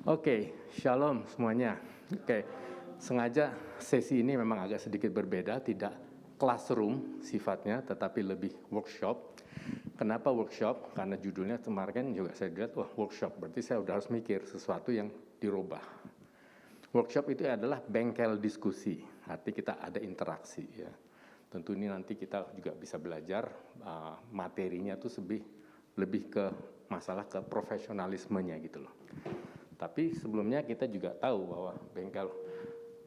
Oke, shalom semuanya. Oke, sengaja sesi ini memang agak sedikit berbeda, tidak classroom sifatnya, tetapi lebih workshop. Kenapa workshop? Karena judulnya kemarin juga saya lihat, wah workshop, berarti saya udah harus mikir sesuatu yang dirubah. Workshop itu adalah bengkel diskusi, arti kita ada interaksi ya. Tentu ini nanti kita juga bisa belajar materinya tuh lebih ke masalah ke profesionalismenya gitu loh. Tapi sebelumnya kita juga tahu bahwa bengkel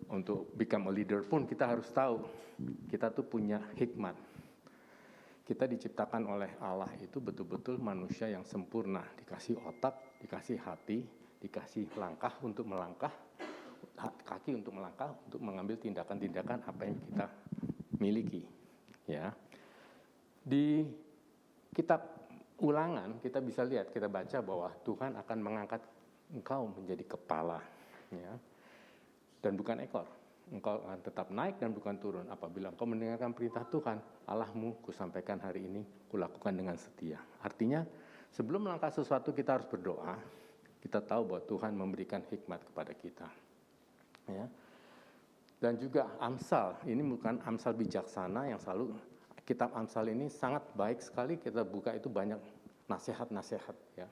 untuk become a leader pun kita harus tahu kita tuh punya hikmat. Kita diciptakan oleh Allah itu betul-betul manusia yang sempurna, dikasih otak, dikasih hati, dikasih langkah untuk melangkah, kaki untuk melangkah, untuk mengambil tindakan-tindakan apa yang kita miliki. Ya, di kitab Ulangan kita bisa lihat, kita baca bahwa Tuhan akan mengangkat engkau menjadi kepala, ya, dan bukan ekor. Engkau akan tetap naik dan bukan turun. Apabila engkau mendengarkan perintah Tuhan, Allahmu, kusampaikan hari ini, kulakukan dengan setia. Artinya, sebelum melangkah sesuatu kita harus berdoa. Kita tahu bahwa Tuhan memberikan hikmat kepada kita. Ya. Dan juga Amsal, ini bukan Amsal bijaksana yang selalu, kitab Amsal ini sangat baik sekali, kita buka itu banyak nasihat-nasihat. Ya.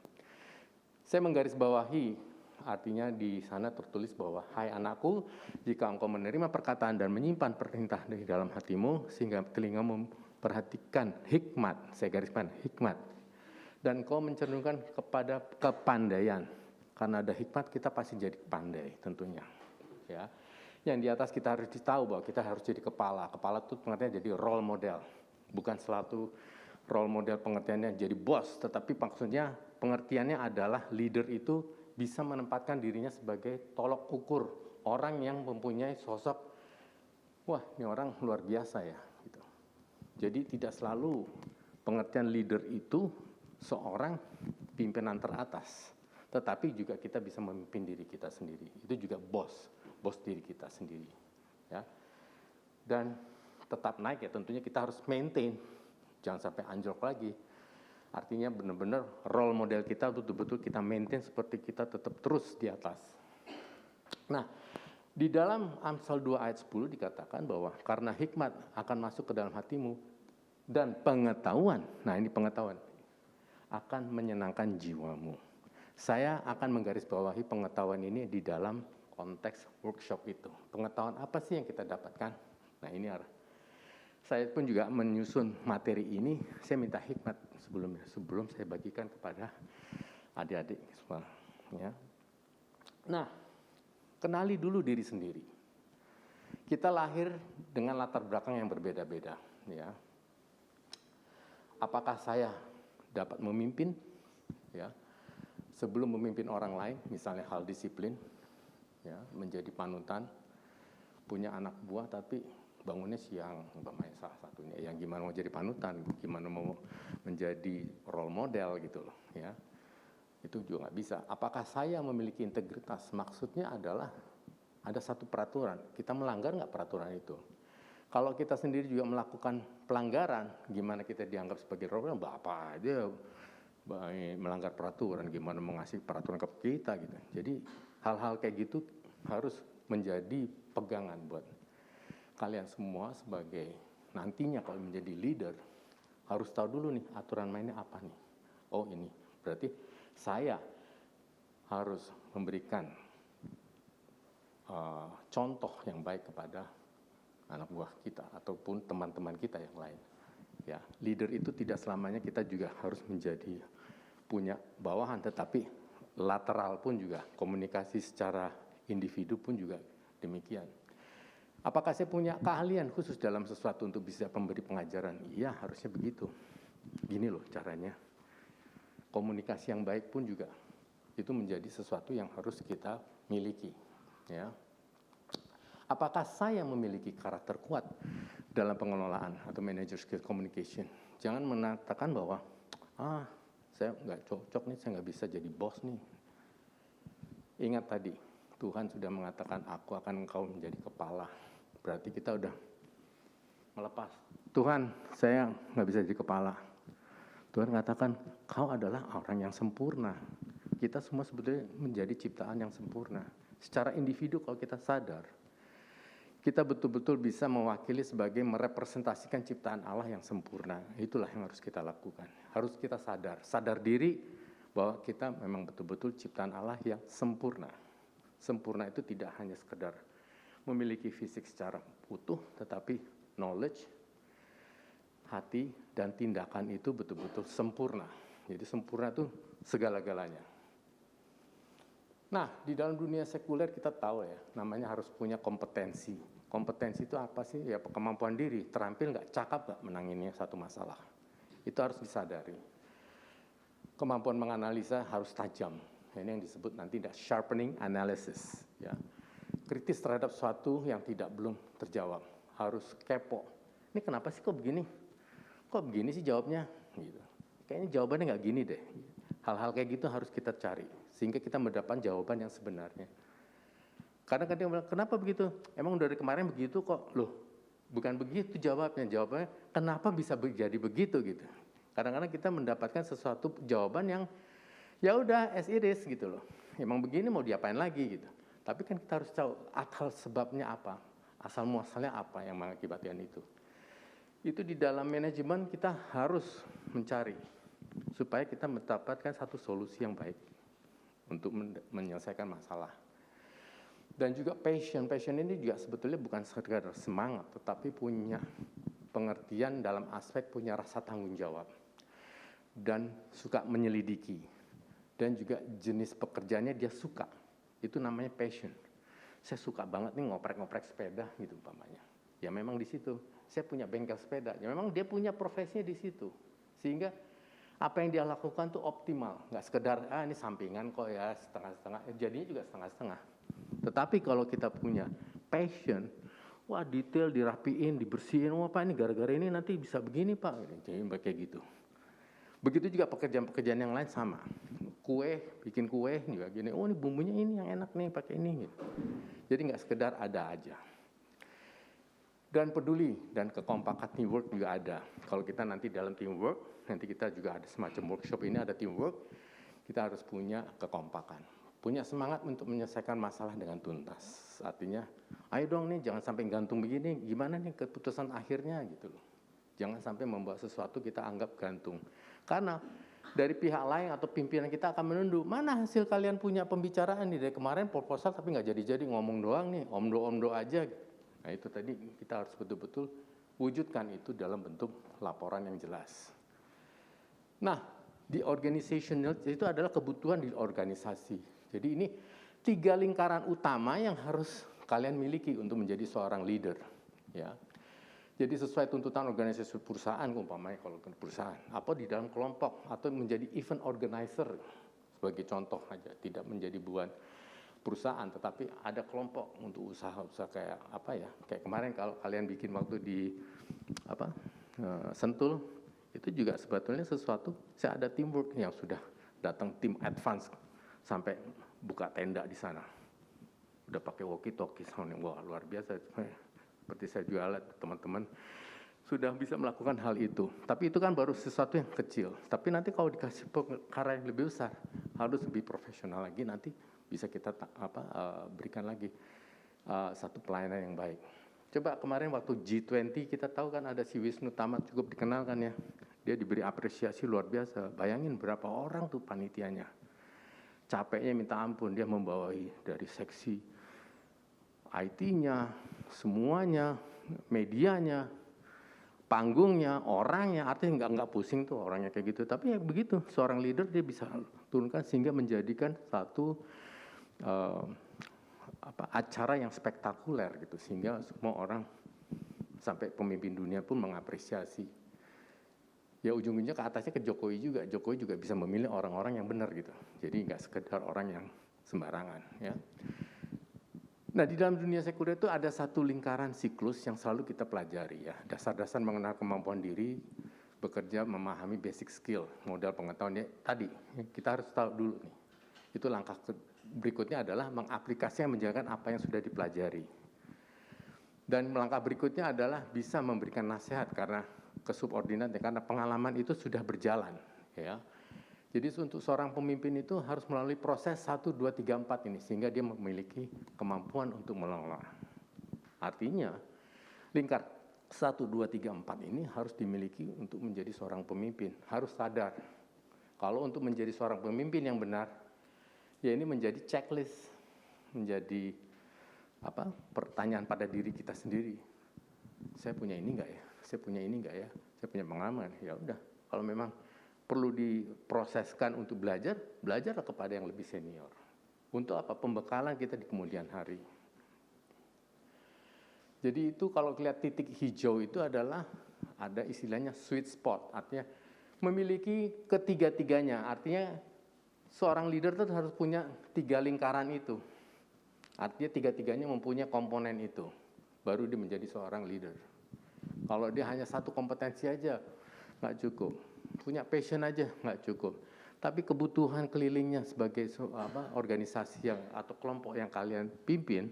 Saya menggarisbawahi, artinya di sana tertulis bahwa, hai anakku, jika engkau menerima perkataan dan menyimpan perintah di dalam hatimu, sehingga telingamu memperhatikan hikmat, saya gariskan hikmat, dan engkau mencerminkan kepada kepandaian. Karena ada hikmat, kita pasti jadi pandai tentunya. Ya. Yang di atas kita harus tahu bahwa kita harus jadi kepala. Kepala itu pengertiannya jadi role model. Bukan selalu role model pengertiannya jadi bos, tetapi maksudnya pengertiannya adalah leader itu bisa menempatkan dirinya sebagai tolok ukur. Orang yang mempunyai sosok, wah ini orang luar biasa ya. Gitu. Jadi tidak selalu pengertian leader itu seorang pimpinan teratas. Tetapi juga kita bisa memimpin diri kita sendiri. Itu juga bos diri kita sendiri. Ya. Dan tetap naik ya, tentunya kita harus maintain. Jangan sampai anjlok lagi. Artinya benar-benar role model kita betul-betul kita maintain seperti kita tetap terus di atas. Nah, di dalam Amsal 2 ayat 10 dikatakan bahwa karena hikmat akan masuk ke dalam hatimu dan pengetahuan, nah ini pengetahuan, akan menyenangkan jiwamu. Saya akan menggarisbawahi pengetahuan ini di dalam konteks workshop itu. Pengetahuan apa sih yang kita dapatkan? Nah ini arah. Saya pun juga menyusun materi ini, saya minta hikmat sebelum saya bagikan kepada adik-adik semua. Ya. Nah, kenali dulu diri sendiri. Kita lahir dengan latar belakang yang berbeda-beda. Ya. Apakah saya dapat memimpin? Ya. Sebelum memimpin orang lain, misalnya hal disiplin, ya, menjadi panutan, punya anak buah tapi bangunnya siang, umpamanya salah satunya, yang gimana mau jadi panutan, gimana mau menjadi role model gitu loh, ya, itu juga nggak bisa. Apakah saya memiliki integritas? Maksudnya adalah ada satu peraturan, kita melanggar nggak peraturan itu? Kalau kita sendiri juga melakukan pelanggaran, gimana kita dianggap sebagai role model? Bapak aja melanggar peraturan, gimana mengasih peraturan ke kita gitu. Jadi hal-hal kayak gitu harus menjadi pegangan buat kalian semua sebagai nantinya kalau menjadi leader, harus tahu dulu nih aturan mainnya apa nih. Oh ini, berarti saya harus memberikan contoh yang baik kepada anak buah kita ataupun teman-teman kita yang lain. Ya, leader itu tidak selamanya kita juga harus menjadi punya bawahan, tetapi lateral pun juga, komunikasi secara individu pun juga demikian. Apakah saya punya keahlian khusus dalam sesuatu untuk bisa memberi pengajaran? Iya, harusnya begitu. Gini loh caranya. Komunikasi yang baik pun juga itu menjadi sesuatu yang harus kita miliki. Ya. Apakah saya memiliki karakter kuat dalam pengelolaan atau manager skill communication? Jangan mengatakan bahwa saya nggak cocok nih, saya nggak bisa jadi bos nih. Ingat tadi, Tuhan sudah mengatakan aku akan engkau menjadi kepala. Berarti kita udah melepas. Tuhan, saya nggak bisa jadi kepala. Tuhan katakan, kau adalah orang yang sempurna. kita semua sebetulnya menjadi ciptaan yang sempurna. Secara individu kalau kita sadar, kita betul-betul bisa mewakili sebagai merepresentasikan ciptaan Allah yang sempurna. Itulah yang harus kita lakukan. Harus kita sadar diri bahwa kita memang betul-betul ciptaan Allah yang sempurna. Sempurna itu tidak hanya sekedar memiliki fisik secara utuh, tetapi knowledge, hati, dan tindakan itu betul-betul sempurna. Jadi sempurna itu segala-galanya. Nah, di dalam dunia sekuler kita tahu ya, namanya harus punya kompetensi. Kompetensi itu apa sih? Ya kemampuan diri, terampil nggak, cakap nggak menanginnya satu masalah. Itu harus disadari. Kemampuan menganalisa harus tajam. Ini yang disebut nanti sharpening analysis. Ya. Kritis terhadap sesuatu yang belum terjawab. Harus kepo. Ini kenapa sih kok begini? Kok begini sih jawabnya? Gitu. Kayaknya jawabannya nggak gini deh. Hal-hal kayak gitu harus kita cari. Sehingga kita mendapatkan jawaban yang sebenarnya. Kadang-kadang bilang, kenapa begitu? Emang dari kemarin begitu kok? Loh, bukan begitu jawabnya. Jawabannya, kenapa bisa jadi begitu gitu. Kadang-kadang kita mendapatkan sesuatu jawaban yang ya udah as it is gitu loh. Emang begini mau diapain lagi gitu. Tapi kan kita harus tahu akal sebabnya apa. Asal muasalnya apa yang mengakibatkan itu. Itu di dalam manajemen kita harus mencari. Supaya kita mendapatkan satu solusi yang baik. Untuk menyelesaikan masalah. Dan juga passion ini juga sebetulnya bukan sekedar semangat, tetapi punya pengertian dalam aspek punya rasa tanggung jawab. Dan suka menyelidiki. Dan juga jenis pekerjaannya dia suka. Itu namanya passion. Saya suka banget nih ngoprek-ngoprek sepeda gitu umpamanya. Ya memang di situ. Saya punya bengkel sepeda. Ya memang dia punya profesinya di situ. Sehingga apa yang dia lakukan tuh optimal, nggak sekedar ini sampingan kok ya setengah-setengah, jadinya juga setengah-setengah. Tetapi kalau kita punya passion, wah detail dirapiin, dibersihin, wah Pak ini gara-gara ini nanti bisa begini Pak, jadi kayak gitu. Begitu juga pekerjaan-pekerjaan yang lain sama, bikin kue juga gini, oh ini bumbunya ini yang enak nih pakai ini. Gitu. Jadi nggak sekedar ada aja. Dan peduli dan kekompakan teamwork juga ada. Kalau kita nanti dalam teamwork, nanti kita juga ada semacam workshop ini ada teamwork, kita harus punya kekompakan. Punya semangat untuk menyelesaikan masalah dengan tuntas. Artinya, ayo dong nih jangan sampai gantung begini, gimana nih keputusan akhirnya gitu loh. Jangan sampai membuat sesuatu kita anggap gantung. Karena dari pihak lain atau pimpinan kita akan menunduk, mana hasil kalian punya pembicaraan nih dari kemarin proposal tapi nggak jadi-jadi ngomong doang nih, omdo aja. Nah itu tadi kita harus betul-betul wujudkan itu dalam bentuk laporan yang jelas. Nah, di organizational itu adalah kebutuhan di organisasi. Jadi ini 3 lingkaran utama yang harus kalian miliki untuk menjadi seorang leader. Ya. Jadi sesuai tuntutan organisasi perusahaan, umpamanya kalau perusahaan, atau di dalam kelompok, atau menjadi event organizer sebagai contoh aja, tidak menjadi buan perusahaan, tetapi ada kelompok untuk usaha-usaha kayak apa ya? Kayak kemarin kalau kalian bikin waktu di Sentul, itu juga sebetulnya sesuatu. Saya ada teamwork yang sudah datang tim advance sampai buka tenda di sana. Udah pakai walkie-talkie, wah luar biasa. Seperti saya jual teman-teman sudah bisa melakukan hal itu. Tapi itu kan baru sesuatu yang kecil. Tapi nanti kalau dikasih perkara yang lebih besar, harus lebih profesional lagi nanti. Bisa kita berikan lagi satu pelayanan yang baik. Coba kemarin waktu G20 kita tahu kan ada si Wisnu Tama cukup dikenal kan ya. Dia diberi apresiasi luar biasa. Bayangin berapa orang tuh panitianya. Capeknya minta ampun, dia membawai dari seksi IT-nya, semuanya, medianya, panggungnya, orangnya, artinya nggak pusing tuh orangnya kayak gitu. Tapi ya begitu, seorang leader dia bisa turunkan sehingga menjadikan satu acara yang spektakuler gitu, sehingga semua orang sampai pemimpin dunia pun mengapresiasi. Ya ujung-ujungnya ke atasnya ke Jokowi juga bisa memilih orang-orang yang benar gitu. Jadi nggak sekedar orang yang sembarangan ya. Nah di dalam dunia sekuler itu ada satu lingkaran siklus yang selalu kita pelajari ya. Dasar-dasar mengenal kemampuan diri, bekerja, memahami basic skill, modal pengetahuannya tadi. Kita harus tahu dulu nih. Itu langkah berikutnya adalah mengaplikasikan, menjalankan apa yang sudah dipelajari. Dan langkah berikutnya adalah bisa memberikan nasihat karena kesubordinat, karena pengalaman itu sudah berjalan. Ya. Jadi untuk seorang pemimpin itu harus melalui proses 1, 2, 3, 4 ini, sehingga dia memiliki kemampuan untuk mengelola. Artinya, lingkar 1, 2, 3, 4 ini harus dimiliki untuk menjadi seorang pemimpin. Harus sadar, kalau untuk menjadi seorang pemimpin yang benar, ya ini menjadi checklist, menjadi pertanyaan pada diri kita sendiri. Saya punya ini enggak ya? Saya punya ini enggak ya? Saya punya pengalaman. Ya udah, kalau memang perlu diproseskan untuk belajar, belajarlah kepada yang lebih senior. Untuk apa? Pembekalan kita di kemudian hari. Jadi itu kalau lihat titik hijau itu adalah ada istilahnya sweet spot, artinya memiliki ketiga-tiganya. Artinya seorang leader itu harus punya 3 lingkaran itu. Artinya tiga-tiganya mempunyai komponen itu, baru dia menjadi seorang leader. Kalau dia hanya satu kompetensi aja, nggak cukup. Punya passion aja nggak cukup. Tapi kebutuhan kelilingnya sebagai organisasi yang atau kelompok yang kalian pimpin,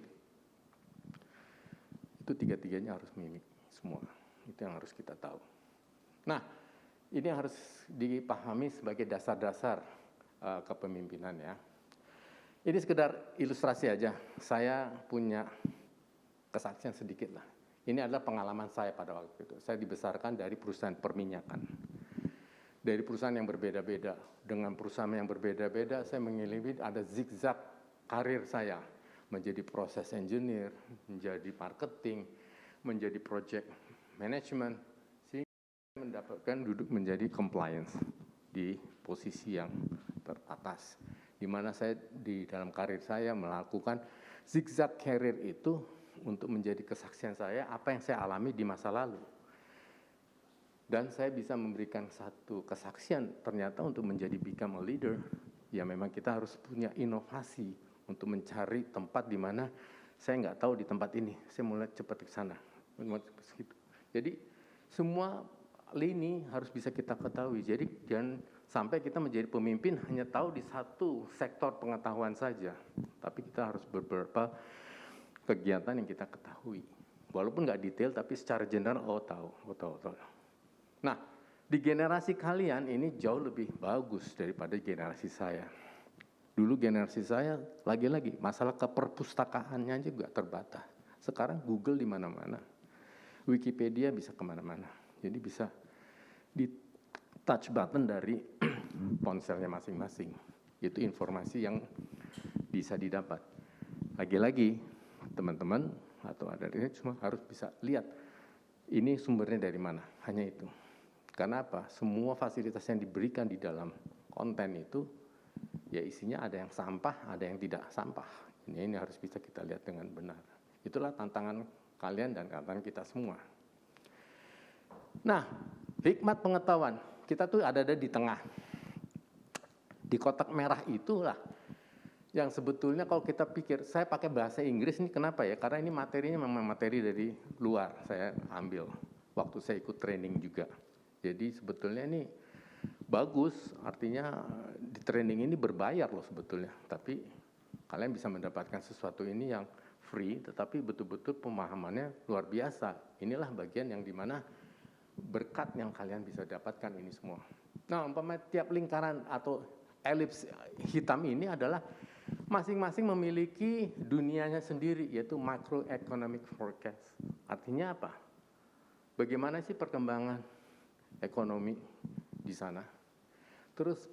itu tiga-tiganya harus memiliki semua. Itu yang harus kita tahu. Nah, ini yang harus dipahami sebagai dasar-dasar kepemimpinan ya. Ini sekedar ilustrasi aja. Saya punya kesaksian sedikit lah. Ini adalah pengalaman saya pada waktu itu. Saya dibesarkan dari perusahaan perminyakan. Dari perusahaan yang berbeda-beda. Dengan perusahaan yang berbeda-beda, saya mengalami ada zigzag karir saya. Menjadi proses engineer, menjadi marketing, menjadi project management, sehingga mendapatkan duduk menjadi compliance di posisi yang teratas. Di mana saya di dalam karir saya melakukan zigzag karir itu untuk menjadi kesaksian saya apa yang saya alami di masa lalu. Dan saya bisa memberikan satu kesaksian ternyata untuk menjadi become a leader, ya memang kita harus punya inovasi untuk mencari tempat di mana saya nggak tahu di tempat ini, saya mulai cepat ke sana. Jadi semua lini harus bisa kita ketahui. Jadi jangan sampai kita menjadi pemimpin hanya tahu di satu sektor pengetahuan saja, tapi kita harus beberapa kegiatan yang kita ketahui. Walaupun nggak detail, tapi secara general tahu. Nah, di generasi kalian ini jauh lebih bagus daripada generasi saya. Dulu generasi saya, lagi-lagi, masalah keperpustakaannya juga terbatas. Sekarang Google di mana-mana. Wikipedia bisa kemana-mana. Jadi bisa di touch button dari ponselnya masing-masing. Itu informasi yang bisa didapat. Lagi-lagi, teman-teman atau ada ini cuma harus bisa lihat ini sumbernya dari mana, hanya itu. Karena apa? Semua fasilitas yang diberikan di dalam konten itu ya isinya ada yang sampah, ada yang tidak sampah. Ini harus bisa kita lihat dengan benar. Itulah tantangan kalian dan tantangan kita semua. Nah, hikmat pengetahuan kita tuh ada di tengah. Di kotak merah itulah yang sebetulnya kalau kita pikir, saya pakai bahasa Inggris ini kenapa ya? Karena ini materinya memang materi dari luar saya ambil waktu saya ikut training juga. Jadi sebetulnya ini bagus, artinya di training ini berbayar loh sebetulnya. Tapi kalian bisa mendapatkan sesuatu ini yang free, tetapi betul-betul pemahamannya luar biasa. Inilah bagian yang dimana berkat yang kalian bisa dapatkan ini semua. Nah, umpamanya tiap lingkaran atau elips hitam ini adalah masing-masing memiliki dunianya sendiri, yaitu macroeconomic forecast. Artinya apa? Bagaimana sih perkembangan ekonomi di sana? Terus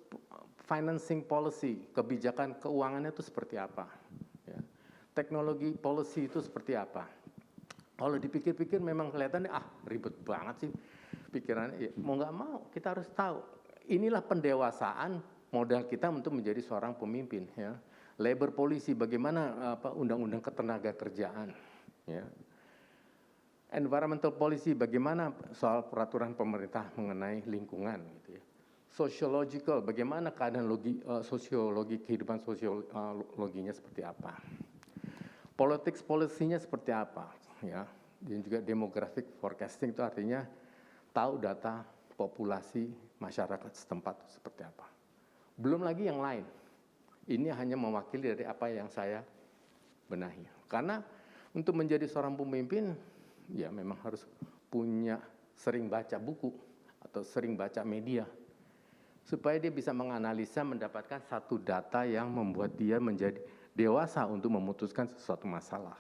financing policy, kebijakan keuangannya itu seperti apa? Ya. Teknologi policy itu seperti apa? Kalau dipikir-pikir memang kelihatannya ribet banget sih pikirannya. Ya, mau nggak mau kita harus tahu. Inilah pendewasaan modal kita untuk menjadi seorang pemimpin. Ya. Labor policy, bagaimana undang-undang ketenaga kerjaan. Ya. Environmental policy, bagaimana soal peraturan pemerintah mengenai lingkungan, gitu ya. Sociological, bagaimana keadaan sosiologi, kehidupan sosiologinya seperti apa. Politics policy-nya seperti apa, ya. Dan juga demographic forecasting itu artinya tahu data populasi masyarakat setempat seperti apa. Belum lagi yang lain. Ini hanya mewakili dari apa yang saya benahi. Karena untuk menjadi seorang pemimpin, ya memang harus punya sering baca buku atau sering baca media. supaya dia bisa menganalisa, mendapatkan satu data yang membuat dia menjadi dewasa untuk memutuskan sesuatu masalah.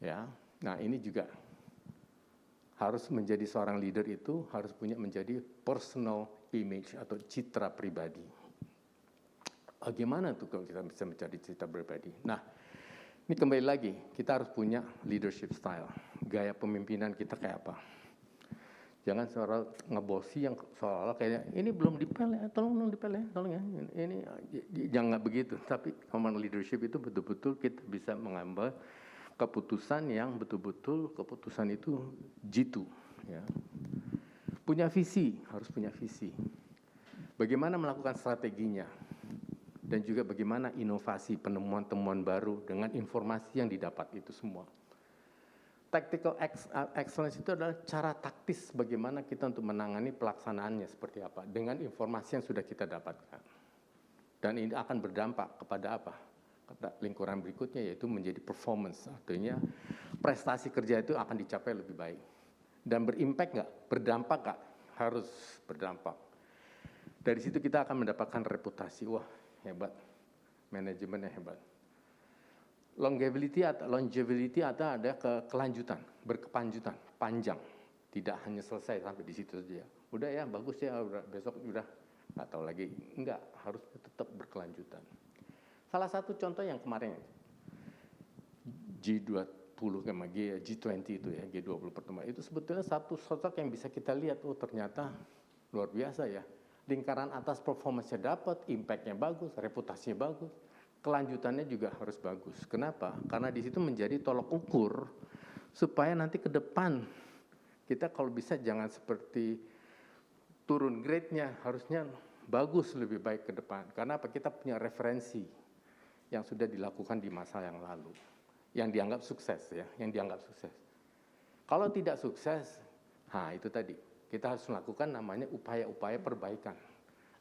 Ya, nah ini juga harus menjadi seorang leader itu harus punya menjadi personal image atau citra pribadi. Bagaimana tuh kalau kita bisa mencari citra pribadi? Nah, ini kembali lagi, kita harus punya leadership style. Gaya pemimpinan kita kayak apa? Jangan seorang ngebosi yang seolah-olah kayak ini belum dipel ya, tolong dipel ya, tolong ya. Ini jangan begitu. Tapi command leadership itu betul-betul kita bisa mengambil keputusan yang betul-betul keputusan itu jitu. Ya. Punya visi, harus punya visi. Bagaimana melakukan strateginya, dan juga bagaimana inovasi, penemuan-temuan baru dengan informasi yang didapat itu semua. Tactical excellence itu adalah cara taktis bagaimana kita untuk menangani pelaksanaannya seperti apa dengan informasi yang sudah kita dapatkan. Dan ini akan berdampak kepada apa? Lingkuran berikutnya yaitu menjadi performance, artinya prestasi kerja itu akan dicapai lebih baik. Dan berimpact nggak? Berdampak nggak? Harus berdampak. Dari situ kita akan mendapatkan reputasi, wah hebat, manajemennya hebat. Longevity atau ada kelanjutan, berkepanjutan, panjang. Tidak hanya selesai sampai di situ saja. Udah ya, bagus ya, udah, besok udah nggak tahu lagi. Enggak, harus tetap berkelanjutan. Salah satu contoh yang kemarin G20 sama G20 itu ya, G20 pertemuan itu sebetulnya satu sosok yang bisa kita lihat, oh ternyata luar biasa ya. Lingkaran atas performance-nya dapat, impact-nya bagus, reputasinya bagus. Kelanjutannya juga harus bagus. Kenapa? Karena di situ menjadi tolok ukur supaya nanti ke depan kita kalau bisa jangan seperti turun grade-nya, harusnya bagus lebih baik ke depan. Karena apa? Kita punya referensi yang sudah dilakukan di masa yang lalu, yang dianggap sukses ya, yang dianggap sukses. Kalau tidak sukses, nah itu tadi kita harus melakukan namanya upaya-upaya perbaikan.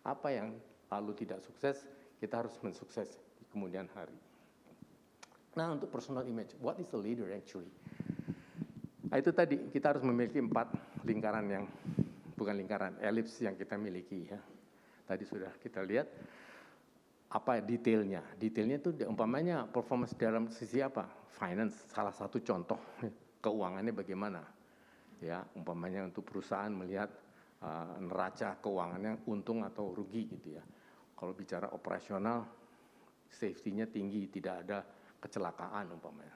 Apa yang lalu tidak sukses, kita harus mensukses kemudian hari. Nah, untuk personal image, what is a leader actually? Nah, itu tadi kita harus memiliki 4 lingkaran yang bukan lingkaran, elips yang kita miliki ya. Tadi sudah kita lihat apa detailnya. Detailnya itu umpamanya performance dalam sisi apa? Finance, salah satu contoh. Keuangannya bagaimana? Ya, umpamanya untuk perusahaan melihat neraca keuangannya untung atau rugi gitu ya. Kalau bicara operasional, safety-nya tinggi, tidak ada kecelakaan umpamanya.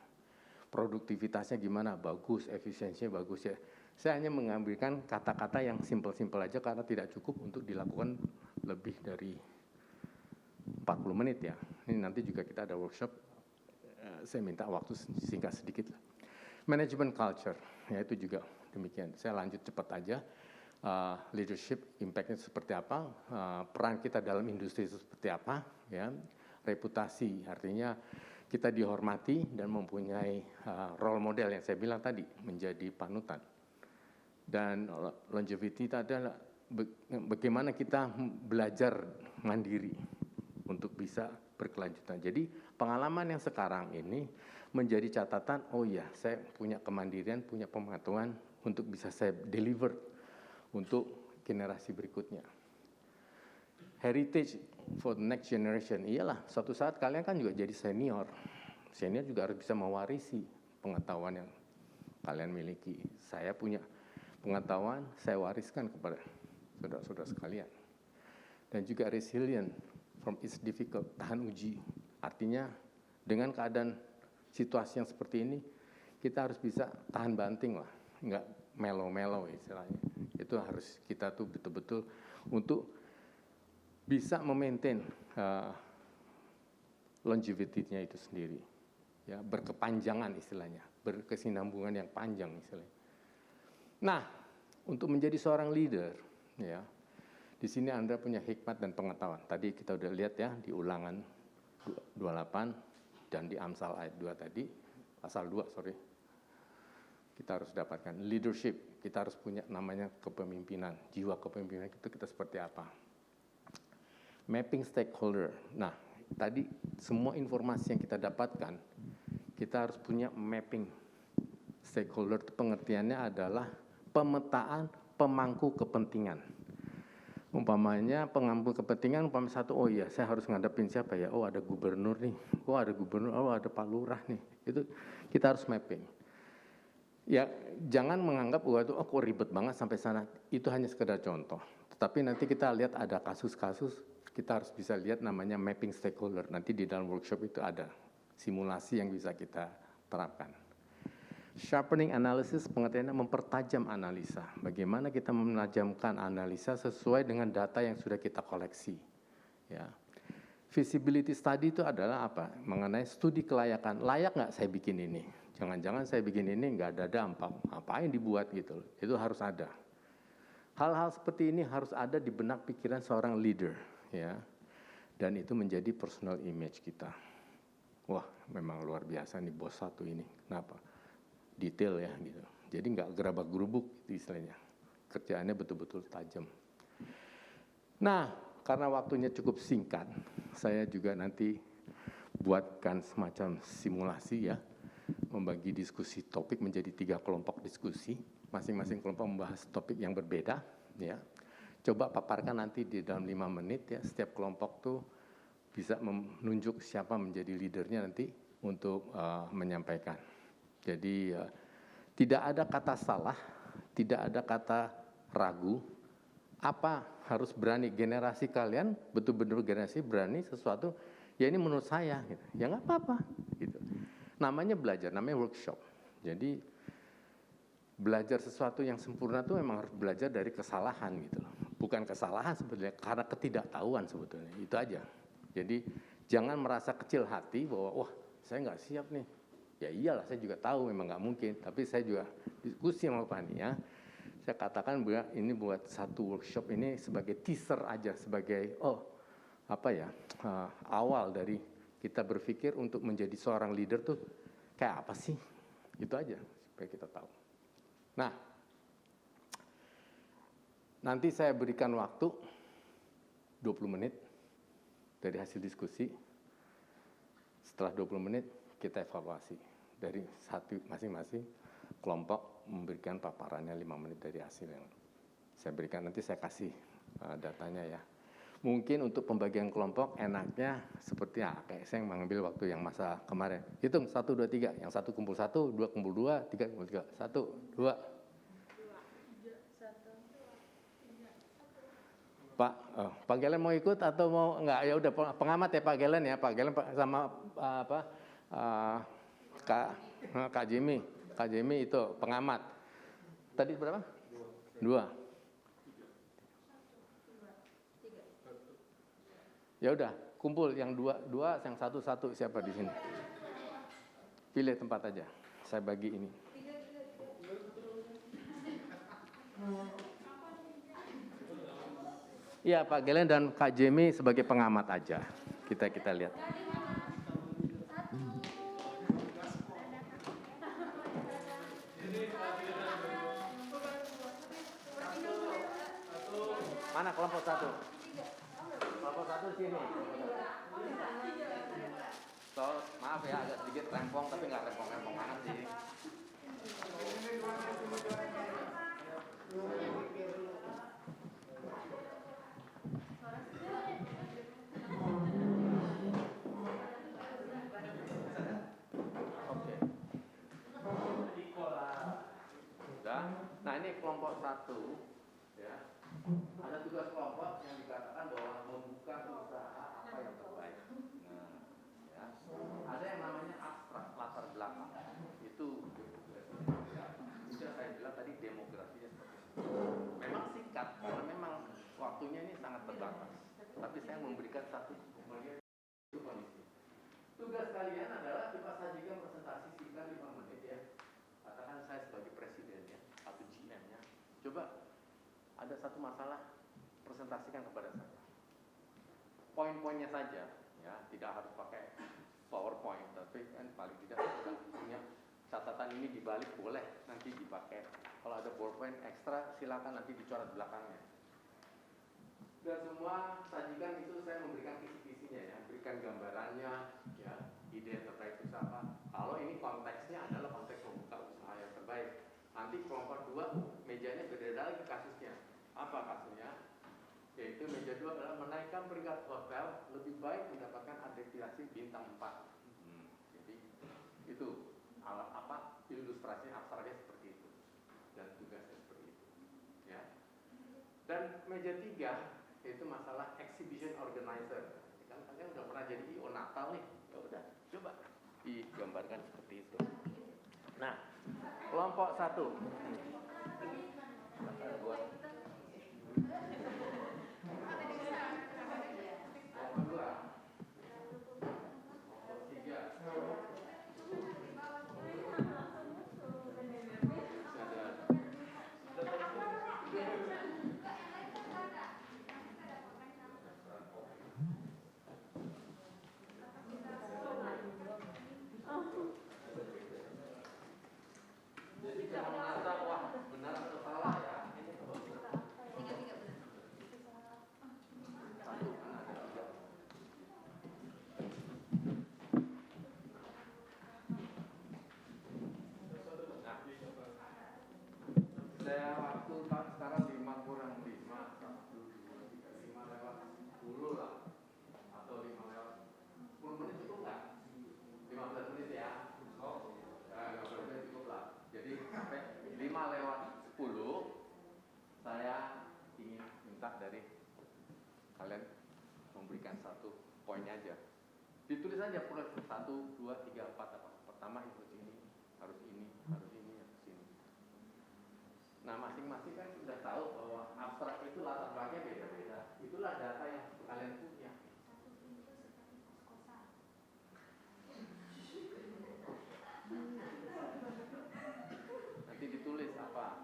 Produktivitasnya gimana? Bagus, efisiensinya bagus ya. Saya hanya mengambilkan kata-kata yang simpel-simpel aja karena tidak cukup untuk dilakukan lebih dari 40 menit ya. Ini nanti juga kita ada workshop, saya minta waktu singkat sedikit lah. Management culture, ya itu juga demikian. Saya lanjut cepat aja. Leadership, impact-nya seperti apa, peran kita dalam industri itu seperti apa, ya. Reputasi, artinya kita dihormati dan mempunyai role model yang saya bilang tadi, menjadi panutan. Dan longevity itu adalah bagaimana kita belajar mandiri untuk bisa berkelanjutan. Jadi pengalaman yang sekarang ini menjadi catatan, oh ya saya punya kemandirian, punya pengetahuan untuk bisa saya deliver untuk generasi berikutnya. Heritage for the next generation, iyalah suatu saat kalian kan juga jadi senior. Senior juga harus bisa mewarisi pengetahuan yang kalian miliki. Saya punya pengetahuan, saya wariskan kepada saudara-saudara sekalian. Dan juga resilient from its difficult, tahan uji. Artinya dengan keadaan situasi yang seperti ini, kita harus bisa tahan banting lah, nggak melo-melo istilahnya. Itu harus kita tuh betul-betul untuk bisa memaintain longevity-nya itu sendiri, ya berkepanjangan istilahnya, berkesinambungan yang panjang istilahnya. Nah, untuk menjadi seorang leader, ya di sini Anda punya hikmat dan pengetahuan. Tadi kita udah lihat ya di Ulangan 28 dan di Amsal ayat 2 tadi, pasal 2 sorry. Kita harus dapatkan leadership, kita harus punya namanya kepemimpinan, jiwa kepemimpinan itu kita seperti apa. Mapping stakeholder. Nah, tadi semua informasi yang kita dapatkan, kita harus punya mapping stakeholder. Pengertiannya adalah pemetaan pemangku kepentingan. Umpamanya pengambil kepentingan, umpamanya satu, oh iya saya harus ngadepin siapa ya, oh ada gubernur nih, oh ada gubernur, oh ada Pak Lurah nih, itu kita harus mapping. Ya jangan menganggap waduh kok ribet banget sampai sana, itu hanya sekedar contoh. Tetapi nanti kita lihat ada kasus-kasus, kita harus bisa lihat namanya mapping stakeholder, nanti di dalam workshop itu ada simulasi yang bisa kita terapkan. Sharpening analysis pengertiannya mempertajam analisa. Bagaimana kita menajamkan analisa sesuai dengan data yang sudah kita koleksi. Ya. Feasibility study itu adalah apa? Mengenai studi kelayakan. Layak nggak saya bikin ini? Jangan-jangan saya bikin ini nggak ada dampak. Apa yang dibuat gitu? Itu harus ada. Hal-hal seperti ini harus ada di benak pikiran seorang leader. Ya. Dan itu menjadi personal image kita. Wah, memang luar biasa nih bos satu ini. Kenapa? Detail ya gitu. Jadi nggak gerabak gerubuk istilahnya. Kerjaannya betul-betul tajam. Nah, karena waktunya cukup singkat, saya juga nanti buatkan semacam simulasi ya, membagi diskusi topik menjadi 3 kelompok diskusi, masing-masing kelompok membahas topik yang berbeda ya. Coba paparkan nanti di dalam 5 menit ya, setiap kelompok tuh bisa menunjuk siapa menjadi leadernya nanti untuk menyampaikan. Jadi tidak ada kata salah, tidak ada kata ragu. Apa harus berani, generasi kalian betul-betul generasi berani sesuatu. Ya ini menurut saya, gitu. Ya nggak apa-apa. Gitu. Namanya belajar, namanya workshop. Jadi belajar sesuatu yang sempurna itu memang harus belajar dari kesalahan gitu. Bukan kesalahan sebetulnya, karena ketidaktahuan sebetulnya. Itu aja. Jadi jangan merasa kecil hati bahwa wah saya nggak siap nih. Ya iyalah saya juga tahu memang nggak mungkin, tapi saya juga diskusi sama Pak Ani ya. Saya katakan bahwa ini buat satu workshop ini sebagai teaser aja, sebagai awal dari kita berpikir untuk menjadi seorang leader tuh kayak apa sih? Itu aja supaya kita tahu. Nah, nanti saya berikan waktu 20 menit dari hasil diskusi. Setelah 20 menit kita evaluasi dari satu masing-masing kelompok memberikan paparannya 5 menit dari hasil yang saya berikan. Nanti saya kasih datanya ya. Mungkin untuk pembagian kelompok enaknya seperti kayak saya mengambil waktu yang masa kemarin. Hitung 1, 2, 3. Yang satu kumpul 1, 2 kumpul 2, 3 kumpul 3. 1, 2. Pak Gelen mau ikut atau mau enggak? Ya udah pengamat ya Pak Gelen ya. Pak Gelen sama Kak Jimmy. Kak Jimmy itu pengamat. Tadi berapa? 2. Ya udah, kumpul yang 2, yang 1, siapa di sini? Pilih tempat aja. Saya bagi ini. Iya, Pak Gelen dan Kak Jimmy sebagai pengamat aja. Kita lihat. Mana kelompok 1? Kelompok 1 sini. So, maaf ya agak sedikit rempong tapi nggak rempong-rempong banget sih. Oke. Nah ini kelompok 1 ya. Ada tugas kelompok yang dikatakan bahwa membuka usaha apa yang terbaik. Nah, ya. Ada yang namanya abstrak latar belakang. Itu sudah saya bilang tadi demografinya seperti itu. Memang singkat karena memang waktunya ini sangat terbatas. Tapi saya memberikan satu kondisi. Tugas kalian adalah kita sajikan presentasi singkat 5 menit ya. Katakan saya sebagai presidennya atau GM-nya. Coba ada satu masalah, presentasikan kepada saya. Poin-poinnya saja, ya, tidak harus pakai PowerPoint, tapi kan paling tidak kita punya catatan ini dibalik boleh nanti dipakai. Kalau ada PowerPoint ekstra, silakan nanti dicoret belakangnya. Dan semua sajikan itu saya memberikan kisi-kisinya ya, berikan gambarannya, ya, ide terbaik usaha apa. Kalau ini konteksnya adalah konteks membuka usaha yang terbaik. Nanti kelompok 2 mejanya beda lagi kasusnya. Apa kasusnya? Yaitu yaitu meja 2 adalah menaikkan peringkat hotel, lebih baik mendapatkan akreditasi bintang 4. Jadi itu alat apa? Ilustrasi abstraknya seperti itu dan tugasnya seperti itu. Ya. Dan meja 3 yaitu masalah exhibition organizer. Kan kalian udah pernah jadi IO Natal nih. Ya udah, coba digambarkan seperti itu. Nah, kelompok 1. Ditulis saja proyek 1, 2, 3, 4 apa. Pertama harus ini, harus ini, harus ini, harus ini. Nah, masing-masing kan sudah tahu bahwa abstrak itu latar belakangnya beda-beda. Itulah data yang kalian punya. Nanti ditulis apa?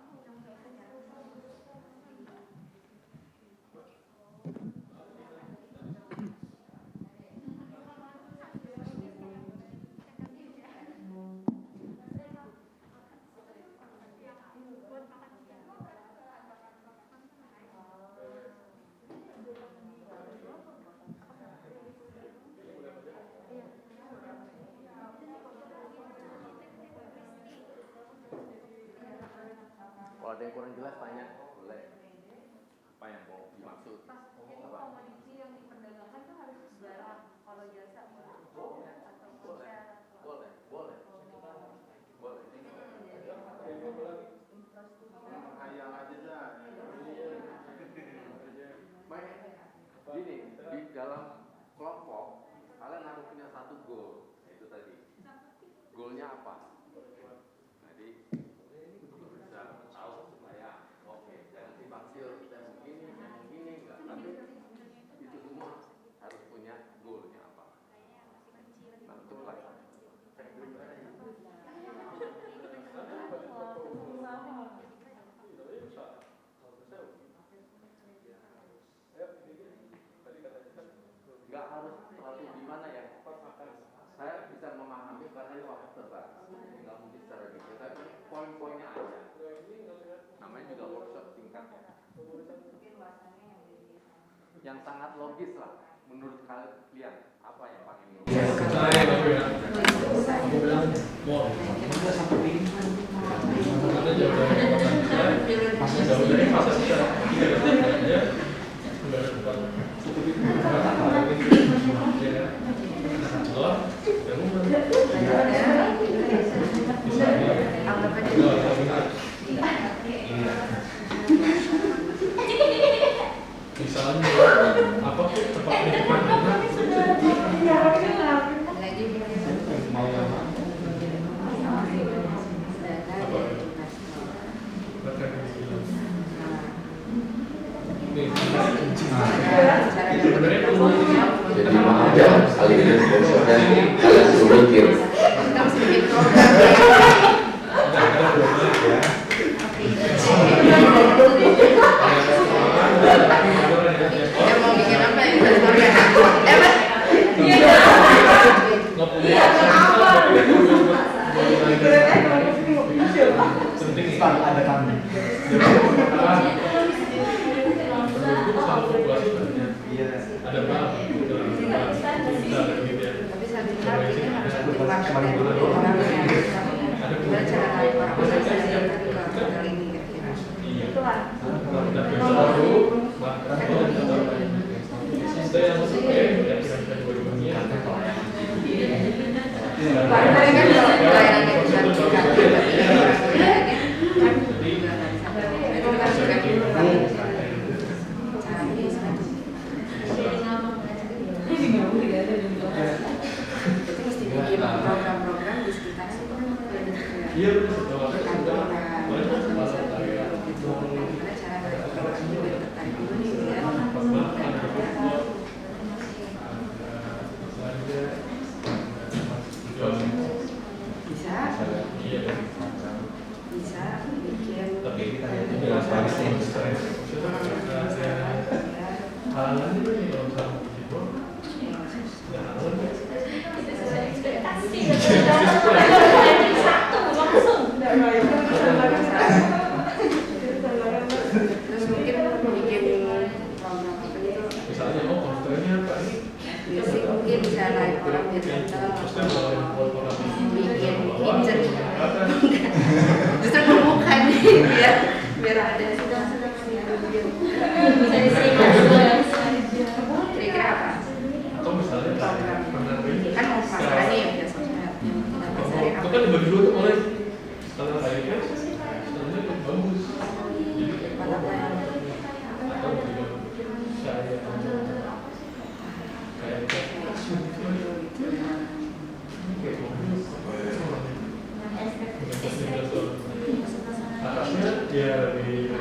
Kalau ada yang kurang jelas tanya, boleh. Apa yang mau dimaksud? Jadi komoditi yang diperdagangkan itu harus barang, kalau jasa boleh atau boleh. Hayal aja dah. Gini, di dalam kelompok kalian harus punya satu goal, itu tadi. Goalnya apa? Jadi bisa tahu supaya oke, jangan dipanggil saya begini enggak, tapi itu semua harus punya goalnya apa. Nah, itu pelajaran. Nggak harus terlalu gimana ya. Saya bisa memahami karena ini waktu terbatas. Nggak mungkin secara detail, tapi poin-poinnya aja. Namanya juga workshop singkat ya. Yang sangat logis lah menurut kalian, apa yang paling logis? Misalnya apa sih tempat penitipan mau jadi maaf ya, kali ini kalian suruh mikir. Ada kami. ada berapa? Tapi saya bilang ini harus dipertimbangkan dari orang yang gimana cara kalian orang-orang yang tadi ke hotel ini kira-kira. Itulah. Tapi kan kalau pelayanannya bisa diberikan, tapi orang pelayanannya kan juga nggak bisa. Itu kan juga caranya itu mesti bikin program-program di sekitar situ. Iya betul betul. Kantoran, gitu. Gimana cara orang biar tertarik dulu nih biar bisa bikin Tapi kita lihat ini jelas bagus nih. Halangan itu nih kalau misalnya gitu. Ya halangan. terus mungkin bikin program apa gitu Misalnya kontennya apa ini? musik mungkin bisa live orang biar datang Maksudnya kalau yang buat orang bikin kitchen justru membuka nih biar ada kira-kira apa atau misalnya kan mau masalah nih ya biar sosmed yang kita pasarin itu apa kan dibagi dua tuh oleh sekalian kayaknya sekalian itu bagus. Jadi kayak apa yang atau juga saya kayak atasnya ya lebih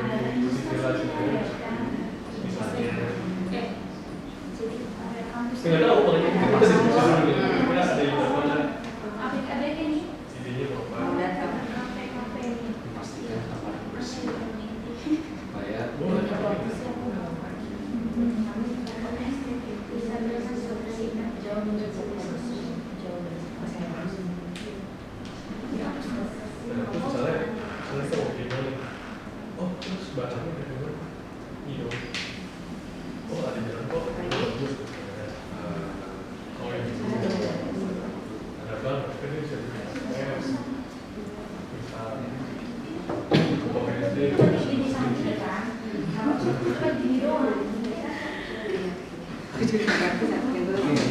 istilah sendiri misalnya nggak tahu kalau kita diskusi dulu gitu kira ada yang mana idenya apa mau datang Pastikan kamar bersih. Supaya boleh misalnya kita mau gimana oh terus barangnya dari mana iya oh ada jalan kok bagus oh yang itu ada banget kan ini bisa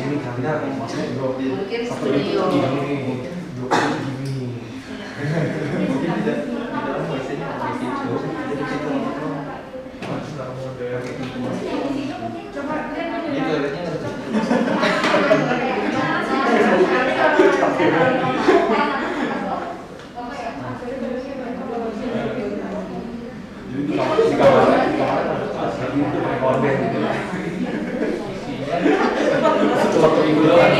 Ini kamera maksudnya drop di mungkin satu studio ini drop gini. mungkin di dalam voice-nya pakai video, jadi situ ini toiletnya Jadi di kamar lagi itu pakai korden gitu. Suatu minggu doang.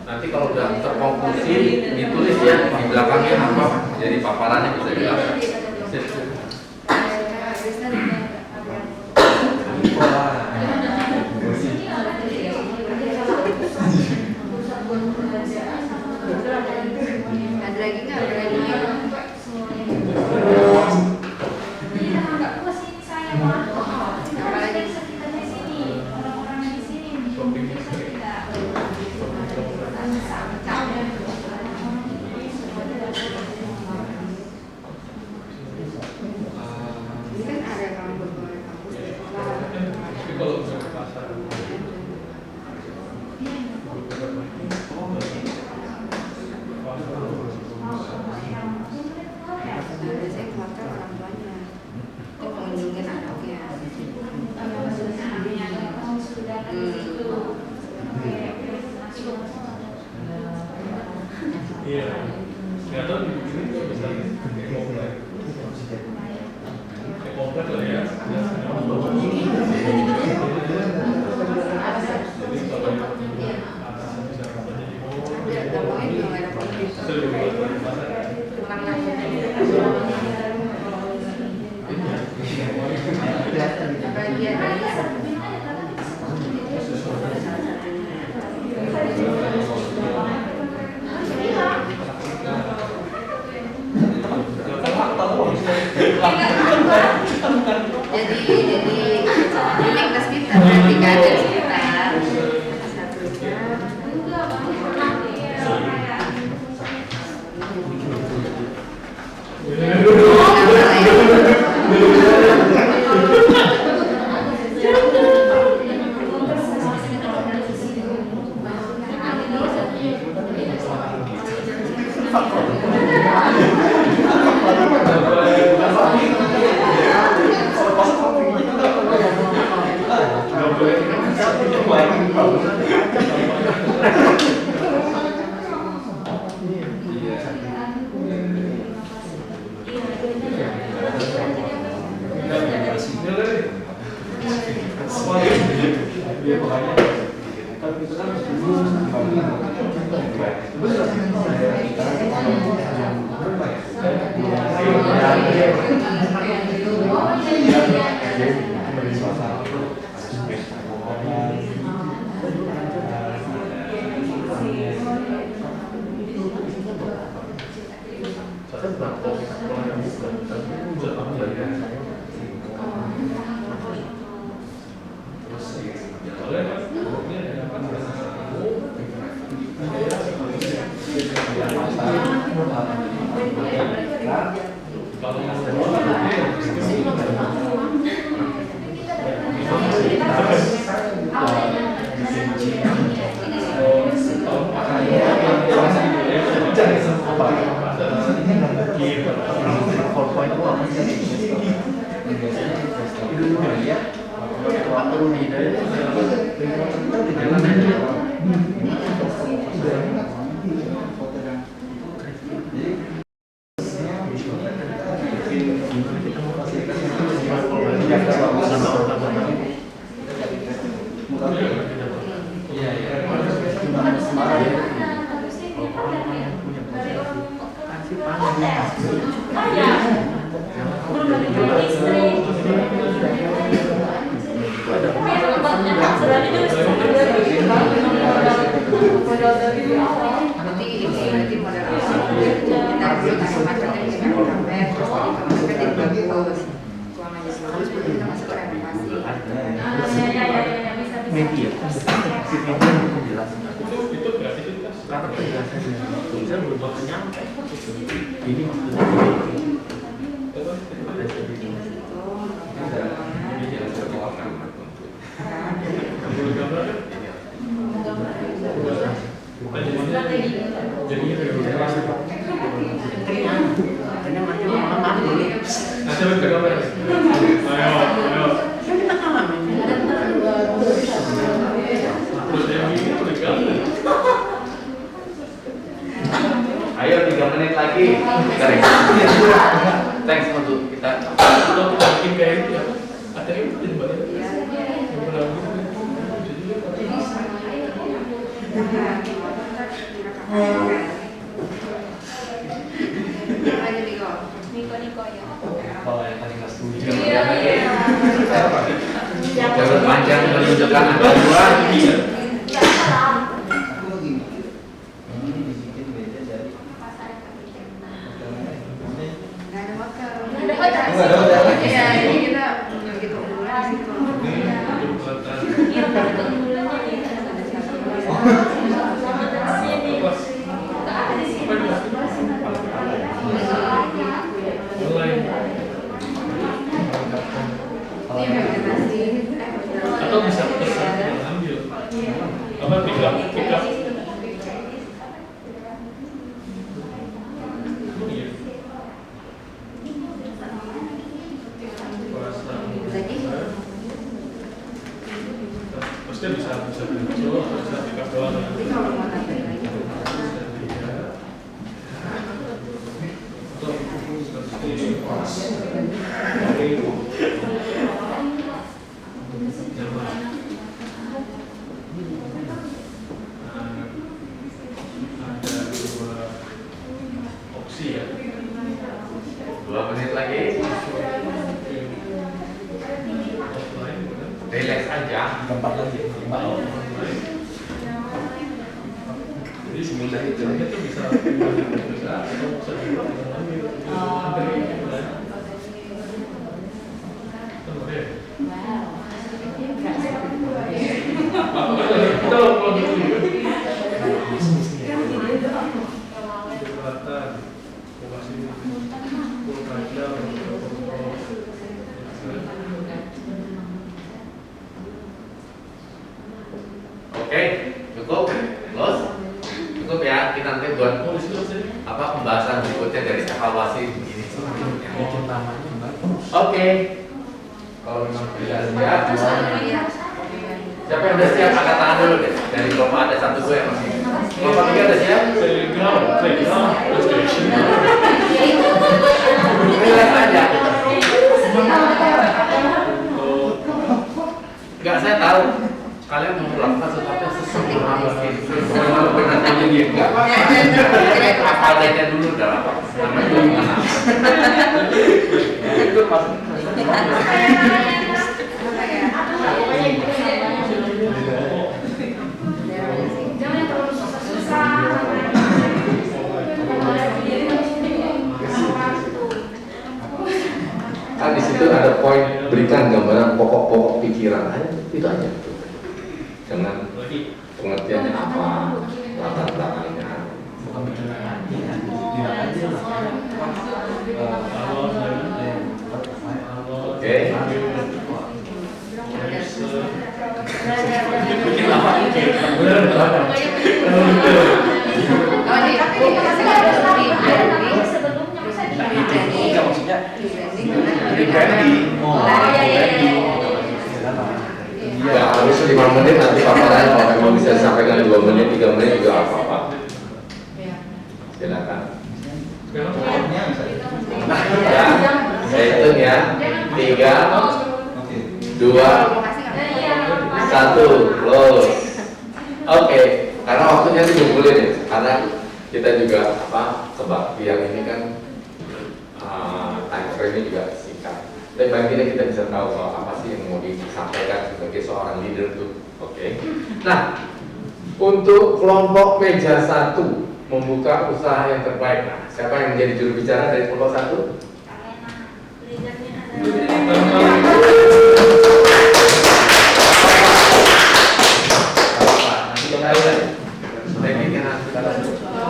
nanti kalau udah terkonklusi ditulis ya di belakangnya apa jadi paparannya bisa bilang ada lagi nggak ada lagi ini kan ada kampus tapi kalau misalnya pasar biasanya keluarga orang tuanya itu mengunjungin anaknya iya nggak tahu di sini juga bisa kayak komplek lah ya jadi kalau yang atas bisa jadi ada gampangnya juga nggak ada komputer sering buat pasar pulang lagi apalagi ada salah satunya Nanti ini model kita dulu kasih macamnya di kafe, terus di jadi bagus, ruangannya bagus, kita masuk ke renovasi. Media, Itu kreativitas. karena penjelasannya tulisan belum nyampe. Ini maksudnya ada sedikit. Ayo 3 menit lagi. Thanks untuk kita. Kalau kita bikin kayak itu ya, ada itu di balik. Yang pernah Niko ya. Kalau yang tadi kelas 7. Jalur panjang menunjukkan angka 2. Iya, ini kita begitu unggulan di situ. atau bisa pesan ambil apa pick up iya pasti bisa pick up doang Tapi kalau mau nambah lagi, ada 2 opsi ya. 2 menit lagi. Offline kan. Relax aja. 4 lagi, 5 Jadi sebenarnya itu bisa atau bisa diambil antri kan. Kita kalau dulu peralatan, lokasi, pulkada, Oke, cukup. Close. Cukup ya. Kita nanti buat oh, di situ pembahasan berikutnya dari evaluasi ini. Bikin namanya Mbak. Oke. Kalau memang tidak siap, siapa yang udah siap angkat tangan dulu deh. Dari kelompok ada 1 2 yang masih. Kelompok 3 udah siap? Playground, PlayStation. Relax aja. Enggak, saya tahu kalian mau melakukan sesuatu yang sesungguhnya mungkin. Semuanya benar aja dia. Enggak apa-apa. Apa aja dulu dalam apa? Namanya juga mengenal. Itu pasti. Jangan terlalu susah-susah. Kan di situ ada poin berikan gambaran pokok-pokok pikiran itu aja. Dengan pengertiannya apa, latar belakangnya. Bukan bikin bilang aja lah. Oke. Bikin apa? Oh, di aplikasi ada di branding. Enggak maksudnya Di branding. Ya habis 5 menit nanti paparan kalau memang bisa disampaikan 2 menit, 3 menit juga apa-apa. Silakan. Ya, saya hitung ya. 3, 2, 1, close. Oke, karena waktunya dikumpulin ya. Karena kita juga kebaktian ini kan time frame-nya juga singkat. Dan paling tidak kita bisa tahu soal apa sih yang mau disampaikan sebagai seorang leader tuh. Oke. Nah, untuk kelompok meja 1 membuka usaha yang terbaik. Nah, siapa yang menjadi juru bicara dari kelompok 1?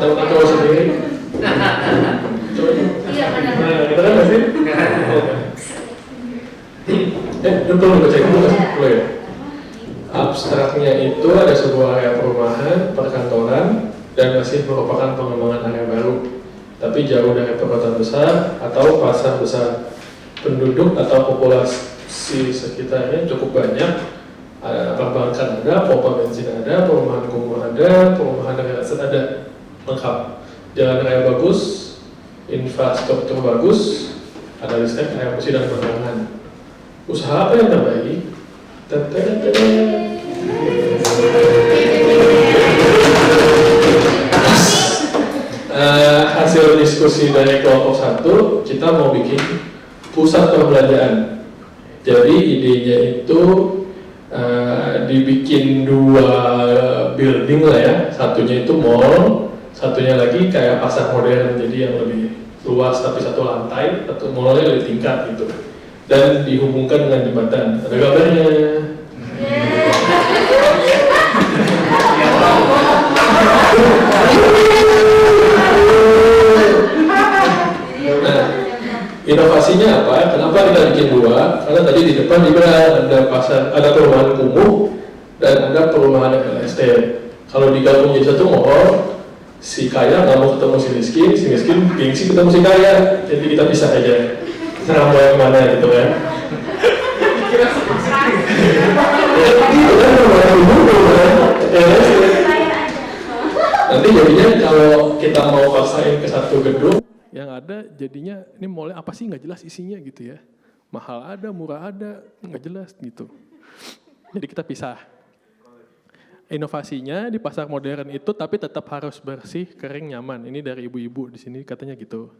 Kita coba sendiri. Iya, benar. Kita kan masih? Betul baca dulu ya. Abstraknya itu ada sebuah area perumahan, perkantoran, dan masih merupakan pengembangan area baru. Tapi jauh dari perkotaan besar atau pasar besar. Penduduk atau populasi sekitarnya cukup banyak. Ada perbankan ada, pompa bensin ada, perumahan kumuh ada, perumahan real estate ada, lengkap. Jalan raya bagus, infrastruktur bagus, ada listrik, air bersih dan penerangan. Usaha apa yang terbaik? Hasil diskusi dari kelompok 1, kita mau bikin pusat perbelanjaan. Jadi idenya itu dibikin 2 building lah ya. Satunya itu mall, satunya lagi kayak pasar modern, jadi yang lebih luas tapi 1 lantai, satu mallnya lebih tingkat gitu. Dan dihubungkan dengan jembatan. Ada gambarnya. Nah, inovasinya apa? Kenapa kita bikin 2? Karena tadi di depan juga ada pasar, ada perumahan kumuh dan ada perumahan estate. Kalau digabung jadi 1 mall, si kaya nggak mau ketemu si miskin gengsi ketemu si kaya, jadi kita pisah aja. Serang mau yang mana gitu kan? Nanti jadinya kalau kita mau paksain ke 1 gedung, yang ada jadinya ini mallnya apa sih nggak jelas isinya gitu ya. Mahal ada, murah ada, nggak jelas gitu. Jadi kita pisah. Inovasinya di pasar modern itu tapi tetap harus bersih, kering, nyaman. Ini dari ibu-ibu di sini katanya gitu.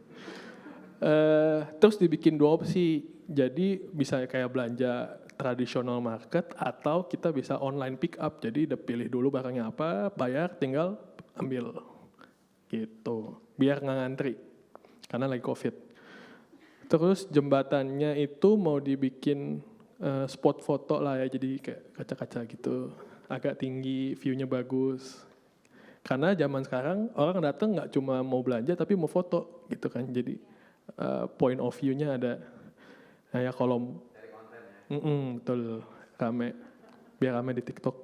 Terus dibikin 2 opsi. Jadi bisa kayak belanja tradisional market atau kita bisa online pick up. Jadi udah pilih dulu barangnya apa, bayar, tinggal ambil. Gitu. Biar nggak ngantri. Karena lagi COVID. Terus jembatannya itu mau dibikin spot foto lah ya, jadi kayak kaca-kaca gitu. Agak tinggi, view-nya bagus. Karena zaman sekarang orang datang nggak cuma mau belanja tapi mau foto gitu kan. Jadi point of view-nya ada. Nah ya kalau betul rame, biar rame di TikTok.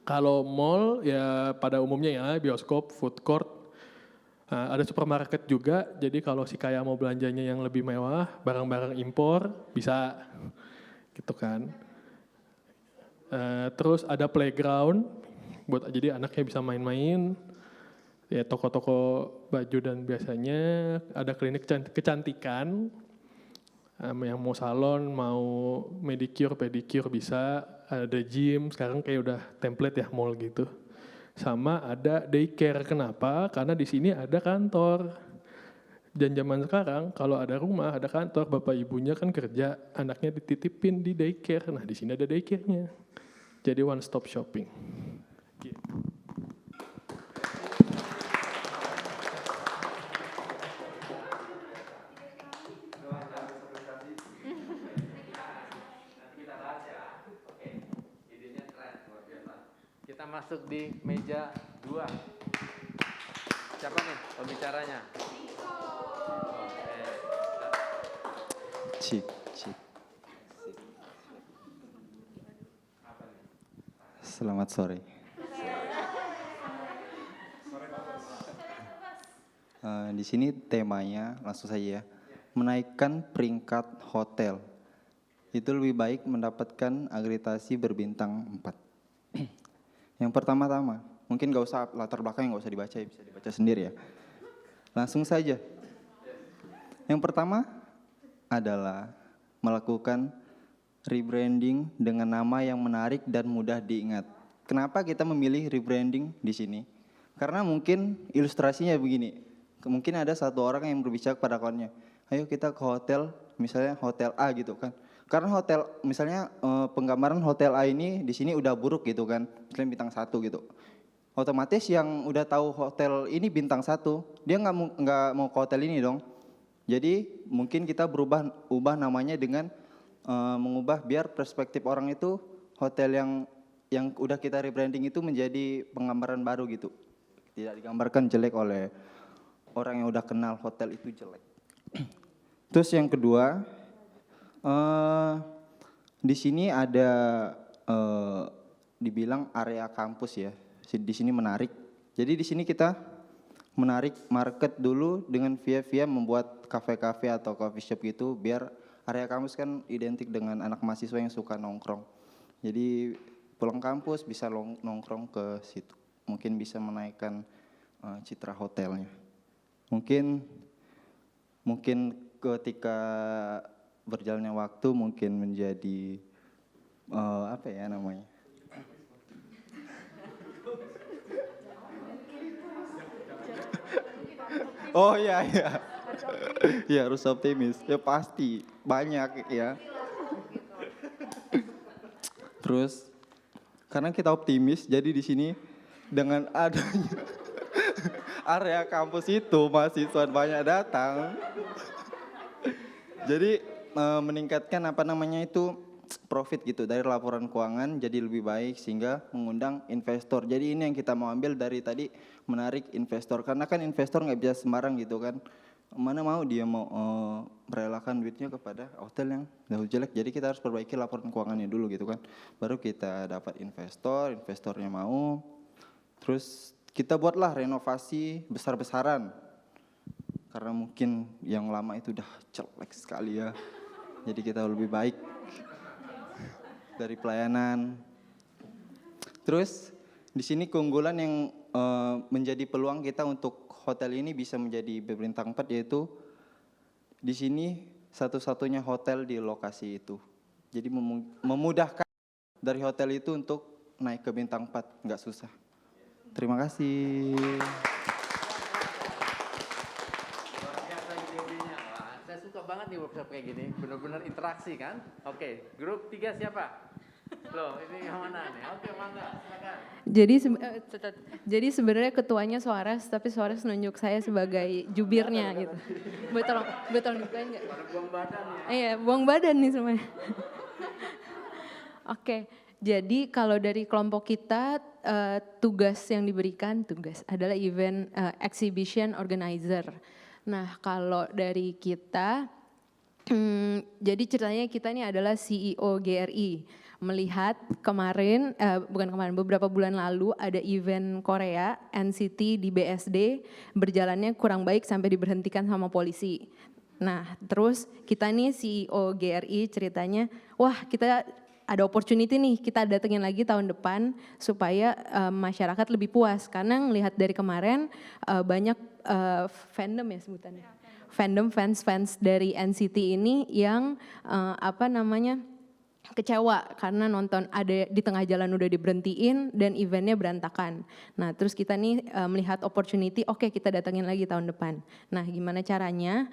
Kalau mall ya pada umumnya ya bioskop, food court, Ada supermarket juga, jadi kalau si kaya mau belanjanya yang lebih mewah, barang-barang impor bisa gitu kan. Terus ada playground, jadi anaknya bisa main-main. Ya toko-toko baju dan biasanya ada klinik kecantikan, yang mau salon, mau manicure, pedicure bisa. Ada gym, sekarang kayak udah template ya mall gitu. Sama ada daycare. Kenapa? Karena di sini ada kantor. Dan zaman sekarang kalau ada rumah, ada kantor, bapak ibunya kan kerja, anaknya dititipin di daycare. Nah di sini ada daycare-nya. Jadi one stop shopping. Kita masuk di meja 2. Siapa nih pembicaranya? Cik. Selamat sore. Di sini temanya langsung saja ya, menaikkan peringkat hotel. Itu lebih baik mendapatkan akreditasi berbintang 4. Yang pertama-tama, mungkin gak usah latar belakang, gak usah dibaca, bisa dibaca sendiri ya. Langsung saja. Yang pertama adalah melakukan rebranding dengan nama yang menarik dan mudah diingat. Kenapa kita memilih rebranding di sini? Karena mungkin ilustrasinya begini. Mungkin ada satu orang yang berbicara kepada kawannya, ayo kita ke hotel, misalnya hotel A gitu kan. Karena hotel, misalnya penggambaran hotel A ini di sini udah buruk gitu kan, misalnya bintang 1 gitu. Otomatis yang udah tahu hotel ini bintang 1, dia nggak mau ke hotel ini dong. Jadi mungkin kita ubah namanya dengan mengubah biar perspektif orang itu hotel yang udah kita rebranding itu menjadi penggambaran baru gitu. Tidak digambarkan jelek oleh orang yang udah kenal hotel itu jelek. Terus yang kedua, di sini ada dibilang area kampus ya. Di sini menarik. Jadi di sini kita menarik market dulu dengan via membuat kafe-kafe atau coffee shop gitu, biar area kampus kan identik dengan anak mahasiswa yang suka nongkrong. Jadi pulang kampus bisa nongkrong ke situ. Mungkin bisa menaikkan citra hotelnya. Mungkin ketika berjalannya waktu mungkin menjadi apa ya namanya? Oh iya. Ya harus optimis. Ya pasti banyak ya. Terus karena kita optimis, jadi di sini dengan adanya area kampus itu mahasiswa banyak datang. Jadi meningkatkan apa namanya itu profit gitu dari laporan keuangan jadi lebih baik sehingga mengundang investor. Jadi ini yang kita mau ambil dari tadi, menarik investor, karena kan investor nggak bisa sembarang gitu kan. Mana mau dia mau merelakan duitnya kepada hotel yang jauh jelek. Jadi kita harus perbaiki laporan keuangannya dulu gitu kan. Baru kita dapat investornya mau. Terus kita buatlah renovasi besar-besaran. Karena mungkin yang lama itu udah jelek sekali ya. Jadi kita lebih baik dari pelayanan. Terus di sini keunggulan yang menjadi peluang kita untuk hotel ini bisa menjadi berbintang 4, yaitu di sini satu-satunya hotel di lokasi itu. Jadi memudahkan dari hotel itu untuk naik ke bintang 4, nggak susah. Terima kasih. Saya suka banget nih workshop kayak gini, benar-benar interaksi kan. Oke, grup 3 siapa? Loh, ini yang mana nih? Oke, mangga, silakan. Jadi sebenarnya ketuanya Suarez, tapi Suarez nunjuk saya sebagai jubirnya gitu. Betul dibukain nggak? Buang badan ya. Iya, buang badan nih semuanya. Oke, jadi kalau dari kelompok kita tugas yang diberikan adalah event exhibition organizer. Nah, kalau dari kita, jadi ceritanya kita ini adalah CEO GRI. melihat kemarin, bukan kemarin, beberapa bulan lalu ada event Korea, NCT di BSD, berjalannya kurang baik sampai diberhentikan sama polisi. Nah, terus kita nih CEO GRI ceritanya, wah kita ada opportunity nih, kita datengin lagi tahun depan supaya masyarakat lebih puas. Karena ngelihat dari kemarin banyak fandom ya sebutannya, fandom fans dari NCT ini yang kecewa karena nonton ada di tengah jalan udah diberhentiin dan eventnya berantakan. Nah terus kita nih melihat opportunity, oke kita datangin lagi tahun depan. Nah gimana caranya?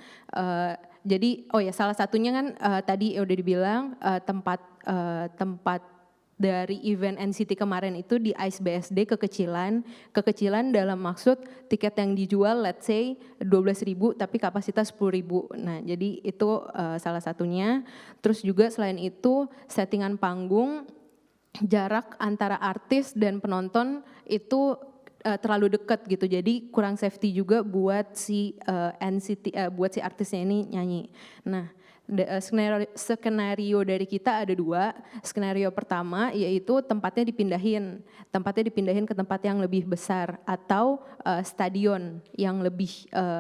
Jadi salah satunya kan tadi udah dibilang tempat dari event NCT kemarin itu di ICE BSD kekecilan dalam maksud tiket yang dijual let's say 12.000 tapi kapasitas 10.000. Nah jadi itu salah satunya. Terus juga selain itu settingan panggung, jarak antara artis dan penonton itu terlalu dekat gitu, jadi kurang safety juga buat si buat si artisnya ini nyanyi. Nah skenario dari kita ada 2. Skenario pertama yaitu tempatnya dipindahin ke tempat yang lebih besar atau stadion yang lebih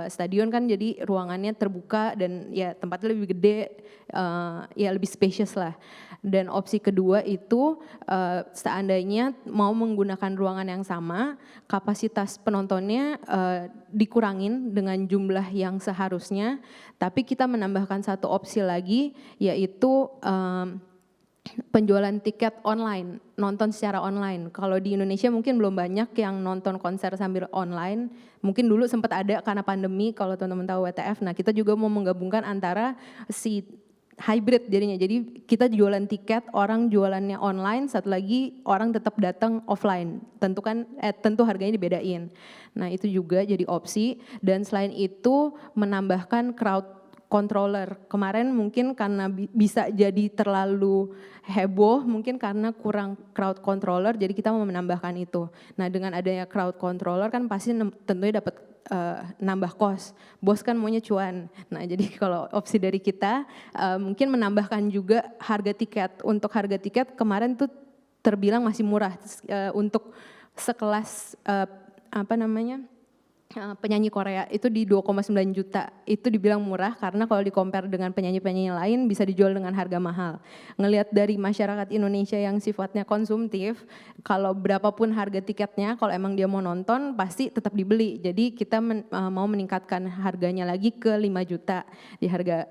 stadion kan jadi ruangannya terbuka dan ya tempatnya lebih gede, ya lebih spacious lah. Dan opsi kedua itu seandainya mau menggunakan ruangan yang sama, kapasitas penontonnya dikurangin dengan jumlah yang seharusnya, tapi kita menambahkan satu opsi lagi yaitu penjualan tiket online, nonton secara online. Kalau di Indonesia mungkin belum banyak yang nonton konser sambil online. Mungkin dulu sempat ada karena pandemi, kalau teman-teman tahu WTF. Nah kita juga mau menggabungkan antara si hybrid jadinya. Jadi kita jualan tiket, orang jualannya online, satu lagi orang tetap datang offline. Tentu harganya dibedain. Nah itu juga jadi opsi. Dan selain itu menambahkan crowd controller. Kemarin mungkin karena bisa jadi terlalu heboh, mungkin karena kurang crowd controller, jadi kita mau menambahkan itu. Nah dengan adanya crowd controller kan pasti tentunya dapat nambah kos. Bos kan maunya cuan. Nah jadi kalau opsi dari kita mungkin menambahkan juga harga tiket. Untuk harga tiket kemarin tuh terbilang masih murah untuk sekelas penyanyi Korea itu di 2,9 juta. Itu dibilang murah karena kalau di-compare dengan penyanyi-penyanyi lain bisa dijual dengan harga mahal. Ngelihat dari masyarakat Indonesia yang sifatnya konsumtif, kalau berapapun harga tiketnya, kalau emang dia mau nonton pasti tetap dibeli. Jadi kita mau meningkatkan harganya lagi ke 5 juta di harga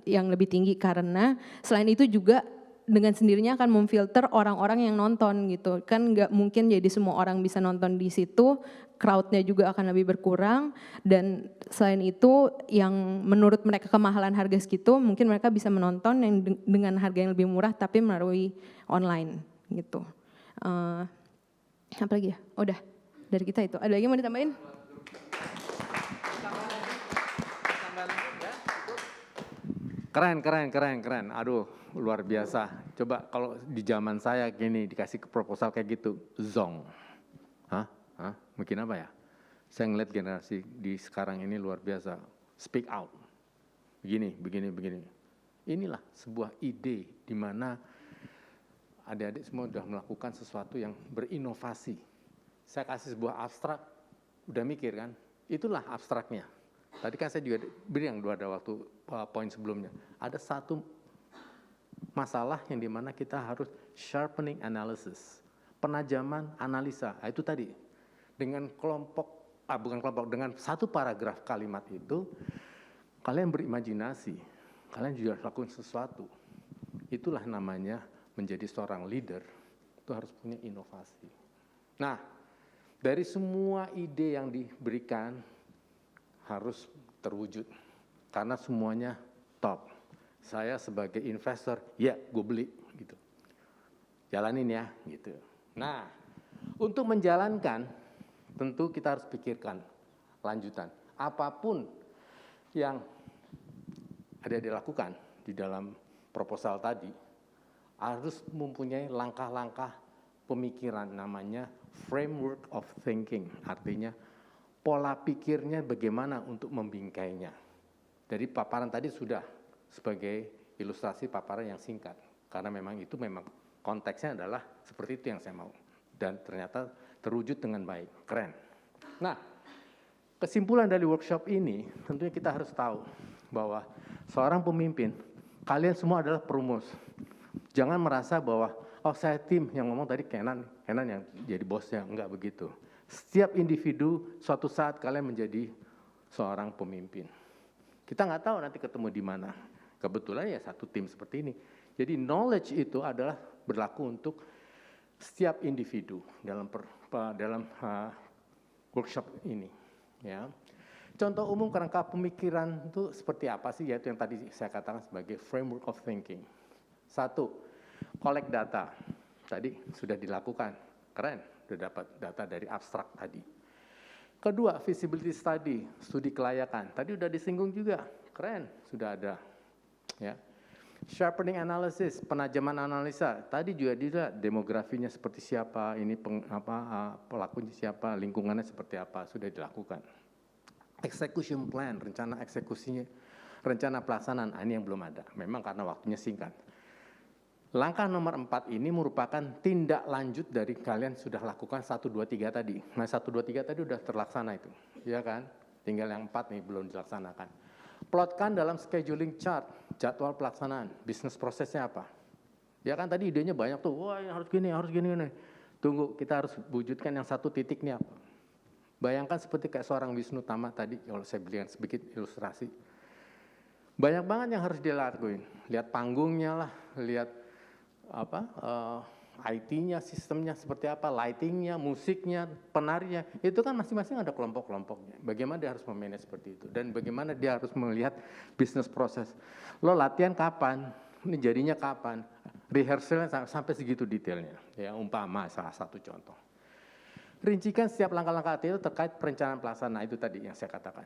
yang lebih tinggi, karena selain itu juga dengan sendirinya akan memfilter orang-orang yang nonton gitu. Kan nggak mungkin jadi semua orang bisa nonton di situ, crowd-nya juga akan lebih berkurang, dan selain itu yang menurut mereka kemahalan harga segitu, mungkin mereka bisa menonton yang dengan harga yang lebih murah tapi melalui online gitu. Apa lagi ya? Udah, dari kita itu. Ada lagi mau ditambahin? Keren. Aduh, luar biasa. Coba kalau di zaman saya gini dikasih proposal kayak gitu, zong. Mungkin apa ya? Saya ngeliat generasi di sekarang ini luar biasa. Speak out. Begini. Inilah sebuah ide di mana adik-adik semua sudah melakukan sesuatu yang berinovasi. Saya kasih sebuah abstrak, udah mikir kan? Itulah abstraknya. Tadi kan saya juga beri yang ada waktu poin sebelumnya. Ada satu masalah yang dimana kita harus sharpening analysis, penajaman analisa. Itu tadi dengan dengan satu paragraf kalimat itu kalian berimajinasi, kalian juga lakukan sesuatu. Itulah namanya menjadi seorang leader, itu harus punya inovasi. Nah, dari semua ide yang diberikan harus terwujud karena semuanya top. Saya sebagai investor, ya gue beli gitu. Jalanin ya gitu. Nah, untuk menjalankan tentu kita harus pikirkan lanjutan. Apapun yang ada dilakukan di dalam proposal tadi harus mempunyai langkah-langkah pemikiran, namanya framework of thinking. Artinya pola pikirnya bagaimana untuk membingkainya. Jadi paparan tadi sudah sebagai ilustrasi paparan yang singkat, karena memang itu memang konteksnya adalah seperti itu yang saya mau. Dan ternyata terwujud dengan baik, keren. Nah, kesimpulan dari workshop ini tentunya kita harus tahu bahwa seorang pemimpin, kalian semua adalah perumus. Jangan merasa bahwa, oh saya tim, yang ngomong tadi Kenan yang jadi bosnya, enggak begitu. Setiap individu suatu saat kalian menjadi seorang pemimpin. Kita nggak tahu nanti ketemu di mana. Kebetulan ya satu tim seperti ini. Jadi knowledge itu adalah berlaku untuk setiap individu dalam workshop ini. Ya. Contoh umum kerangka pemikiran itu seperti apa sih? Yaitu yang tadi saya katakan sebagai framework of thinking. 1, collect data. Tadi sudah dilakukan, keren, sudah dapat data dari abstrak tadi. Kedua, feasibility study, studi kelayakan. Tadi sudah disinggung juga, keren, sudah ada. Ya. Sharpening analysis, penajaman analisa. Tadi juga dilihat demografinya seperti siapa, ini pelakunya siapa, lingkungannya seperti apa, sudah dilakukan. Execution plan, rencana eksekusinya, rencana pelaksanaan, ini yang belum ada. Memang karena waktunya singkat. Langkah nomor 4 ini merupakan tindak lanjut dari kalian sudah lakukan 1, 2, 3 tadi. Nah 1, 2, 3 tadi sudah terlaksana itu, ya kan? Tinggal yang 4 nih belum dilaksanakan. Plotkan dalam scheduling chart, jadwal pelaksanaan, bisnis prosesnya apa. Ya kan tadi idenya banyak tuh, wah ini harus gini, harus gini. Tunggu, kita harus wujudkan yang 1 titik nih apa. Bayangkan seperti kayak seorang Wisnu Tama tadi, kalau saya berikan sedikit ilustrasi. Banyak banget yang harus dilakuin. Lihat panggungnya lah, lihat IT-nya, sistemnya seperti apa, lighting-nya, musiknya, penarinya, itu kan masing-masing ada kelompok-kelompoknya. Bagaimana dia harus memanage seperti itu, dan bagaimana dia harus melihat bisnis proses. Lo latihan kapan, ini jadinya kapan, rehearsalnya sampai segitu detailnya. Ya, umpama salah satu contoh. Rincikan setiap langkah-langkah itu terkait perencanaan pelaksanaan, itu tadi yang saya katakan.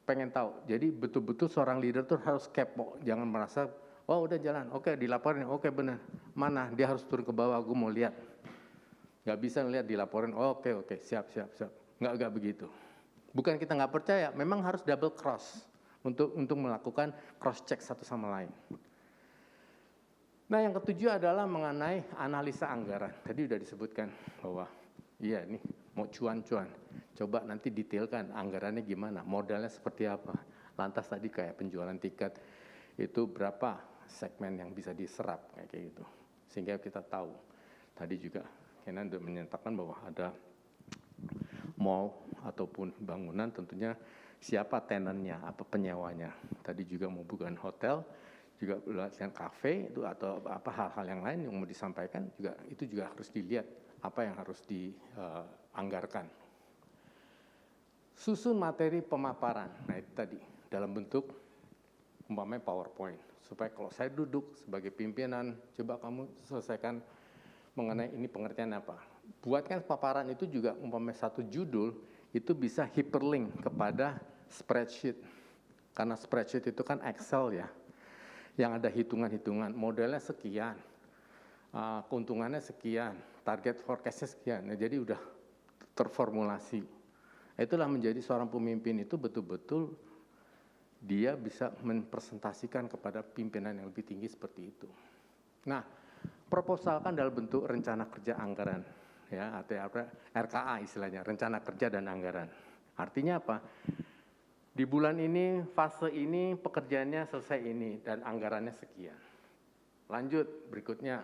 Pengen tahu, jadi betul-betul seorang leader tuh harus kepo, jangan merasa oh udah jalan, oke dilaporin, oke benar. Mana dia harus turun ke bawah, gue mau lihat. Gak bisa ngeliat dilaporin, oke, siap. Nggak begitu. Bukan kita nggak percaya, memang harus double cross untuk melakukan cross check satu sama lain. Nah yang ketujuh adalah mengenai analisa anggaran. Tadi udah disebutkan bahwa iya nih mau cuan-cuan. Coba nanti detailkan anggarannya gimana, modalnya seperti apa. Lantas tadi kayak penjualan tiket itu berapa segmen yang bisa diserap kayak gitu, sehingga kita tahu. Tadi juga Kenan sudah menyatakan bahwa ada mall ataupun bangunan, tentunya siapa tenannya, apa penyewanya. Tadi juga mau bukan hotel, juga latihan kafe itu atau apa hal-hal yang lain yang mau disampaikan juga itu juga harus dilihat apa yang harus dianggarkan. Susun materi pemaparan. Nah itu tadi dalam bentuk umpamanya PowerPoint, supaya kalau saya duduk sebagai pimpinan, coba kamu selesaikan mengenai ini pengertian apa. Buatkan paparan itu juga umpamanya 1 judul, itu bisa hyperlink kepada spreadsheet. Karena spreadsheet itu kan Excel ya, yang ada hitungan-hitungan, modelnya sekian, keuntungannya sekian, target forecastnya sekian, nah, jadi udah terformulasi. Itulah menjadi seorang pemimpin itu betul-betul dia bisa mempresentasikan kepada pimpinan yang lebih tinggi seperti itu. Nah, proposalkan dalam bentuk rencana kerja anggaran, ya atau RKA istilahnya, rencana kerja dan anggaran. Artinya apa? Di bulan ini, fase ini, pekerjaannya selesai ini dan anggarannya sekian. Lanjut berikutnya,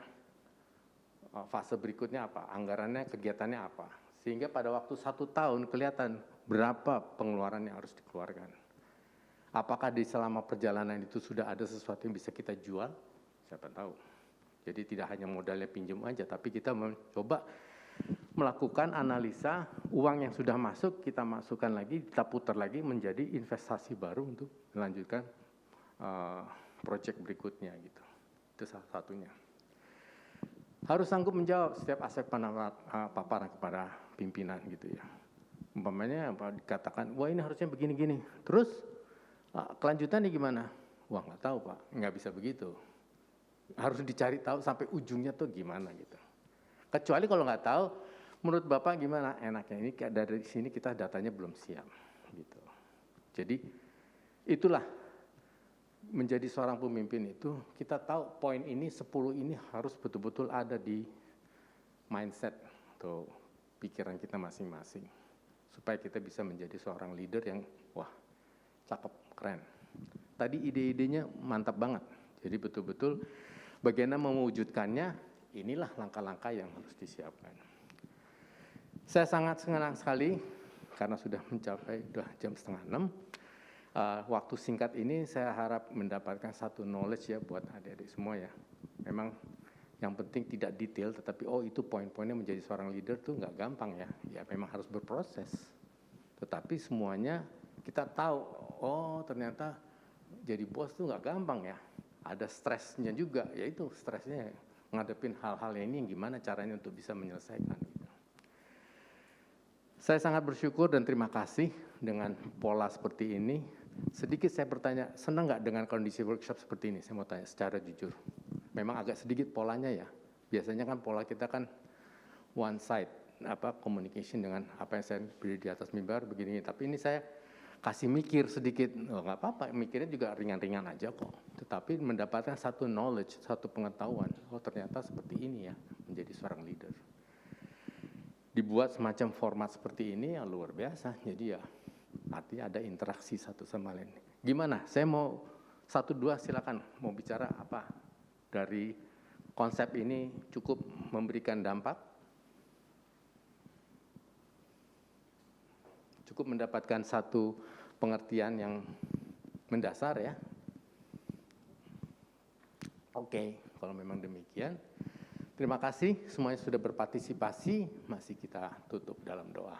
fase berikutnya apa? Anggarannya, kegiatannya apa? Sehingga pada waktu 1 tahun kelihatan berapa pengeluaran yang harus dikeluarkan. Apakah di selama perjalanan itu sudah ada sesuatu yang bisa kita jual? Siapa tahu. Jadi tidak hanya modalnya pinjam aja, tapi kita mencoba melakukan analisa uang yang sudah masuk, kita masukkan lagi, kita putar lagi menjadi investasi baru untuk melanjutkan proyek berikutnya gitu. Itu salah satunya. Harus sanggup menjawab setiap aspek paparan kepada pimpinan gitu ya. Umpamanya dikatakan, wah ini harusnya begini-gini. Terus kelanjutannya gimana? Wah nggak tahu Pak, nggak bisa begitu. Harus dicari tahu sampai ujungnya tuh gimana gitu. Kecuali kalau nggak tahu, menurut Bapak gimana? Enaknya ini dari sini kita datanya belum siap gitu. Jadi itulah menjadi seorang pemimpin itu kita tahu poin ini 10 ini harus betul-betul ada di mindset atau pikiran kita masing-masing supaya kita bisa menjadi seorang leader yang wah cakep, keren. Tadi ide-idenya mantap banget. Jadi betul-betul bagaimana mewujudkannya, inilah langkah-langkah yang harus disiapkan. Saya sangat senang sekali karena sudah mencapai jam 5:30. Waktu singkat ini saya harap mendapatkan satu knowledge ya buat adik-adik semua ya. Memang yang penting tidak detail, tetapi itu poin-poinnya menjadi seorang leader tuh nggak gampang ya. Ya memang harus berproses. Tetapi semuanya kita tahu, ternyata jadi bos tuh nggak gampang ya. Ada stresnya juga, yaitu stresnya ngadepin hal-hal ini gimana caranya untuk bisa menyelesaikan. Gitu. Saya sangat bersyukur dan terima kasih dengan pola seperti ini. Sedikit saya bertanya, senang nggak dengan kondisi workshop seperti ini? Saya mau tanya secara jujur. Memang agak sedikit polanya ya. Biasanya kan pola kita kan one side, communication dengan apa yang saya beri di atas mimbar begini. Tapi ini saya kasih mikir sedikit, nggak apa-apa, mikirnya juga ringan-ringan aja kok. Tetapi mendapatkan satu knowledge, satu pengetahuan, ternyata seperti ini ya menjadi seorang leader. Dibuat semacam format seperti ini yang luar biasa, jadi ya artinya ada interaksi satu sama lain. Gimana? Saya mau 1-2 silakan mau bicara apa dari konsep ini cukup memberikan dampak, cukup mendapatkan satu pengertian yang mendasar ya. Oke, kalau memang demikian. Terima kasih semuanya sudah berpartisipasi, masih kita tutup dalam doa.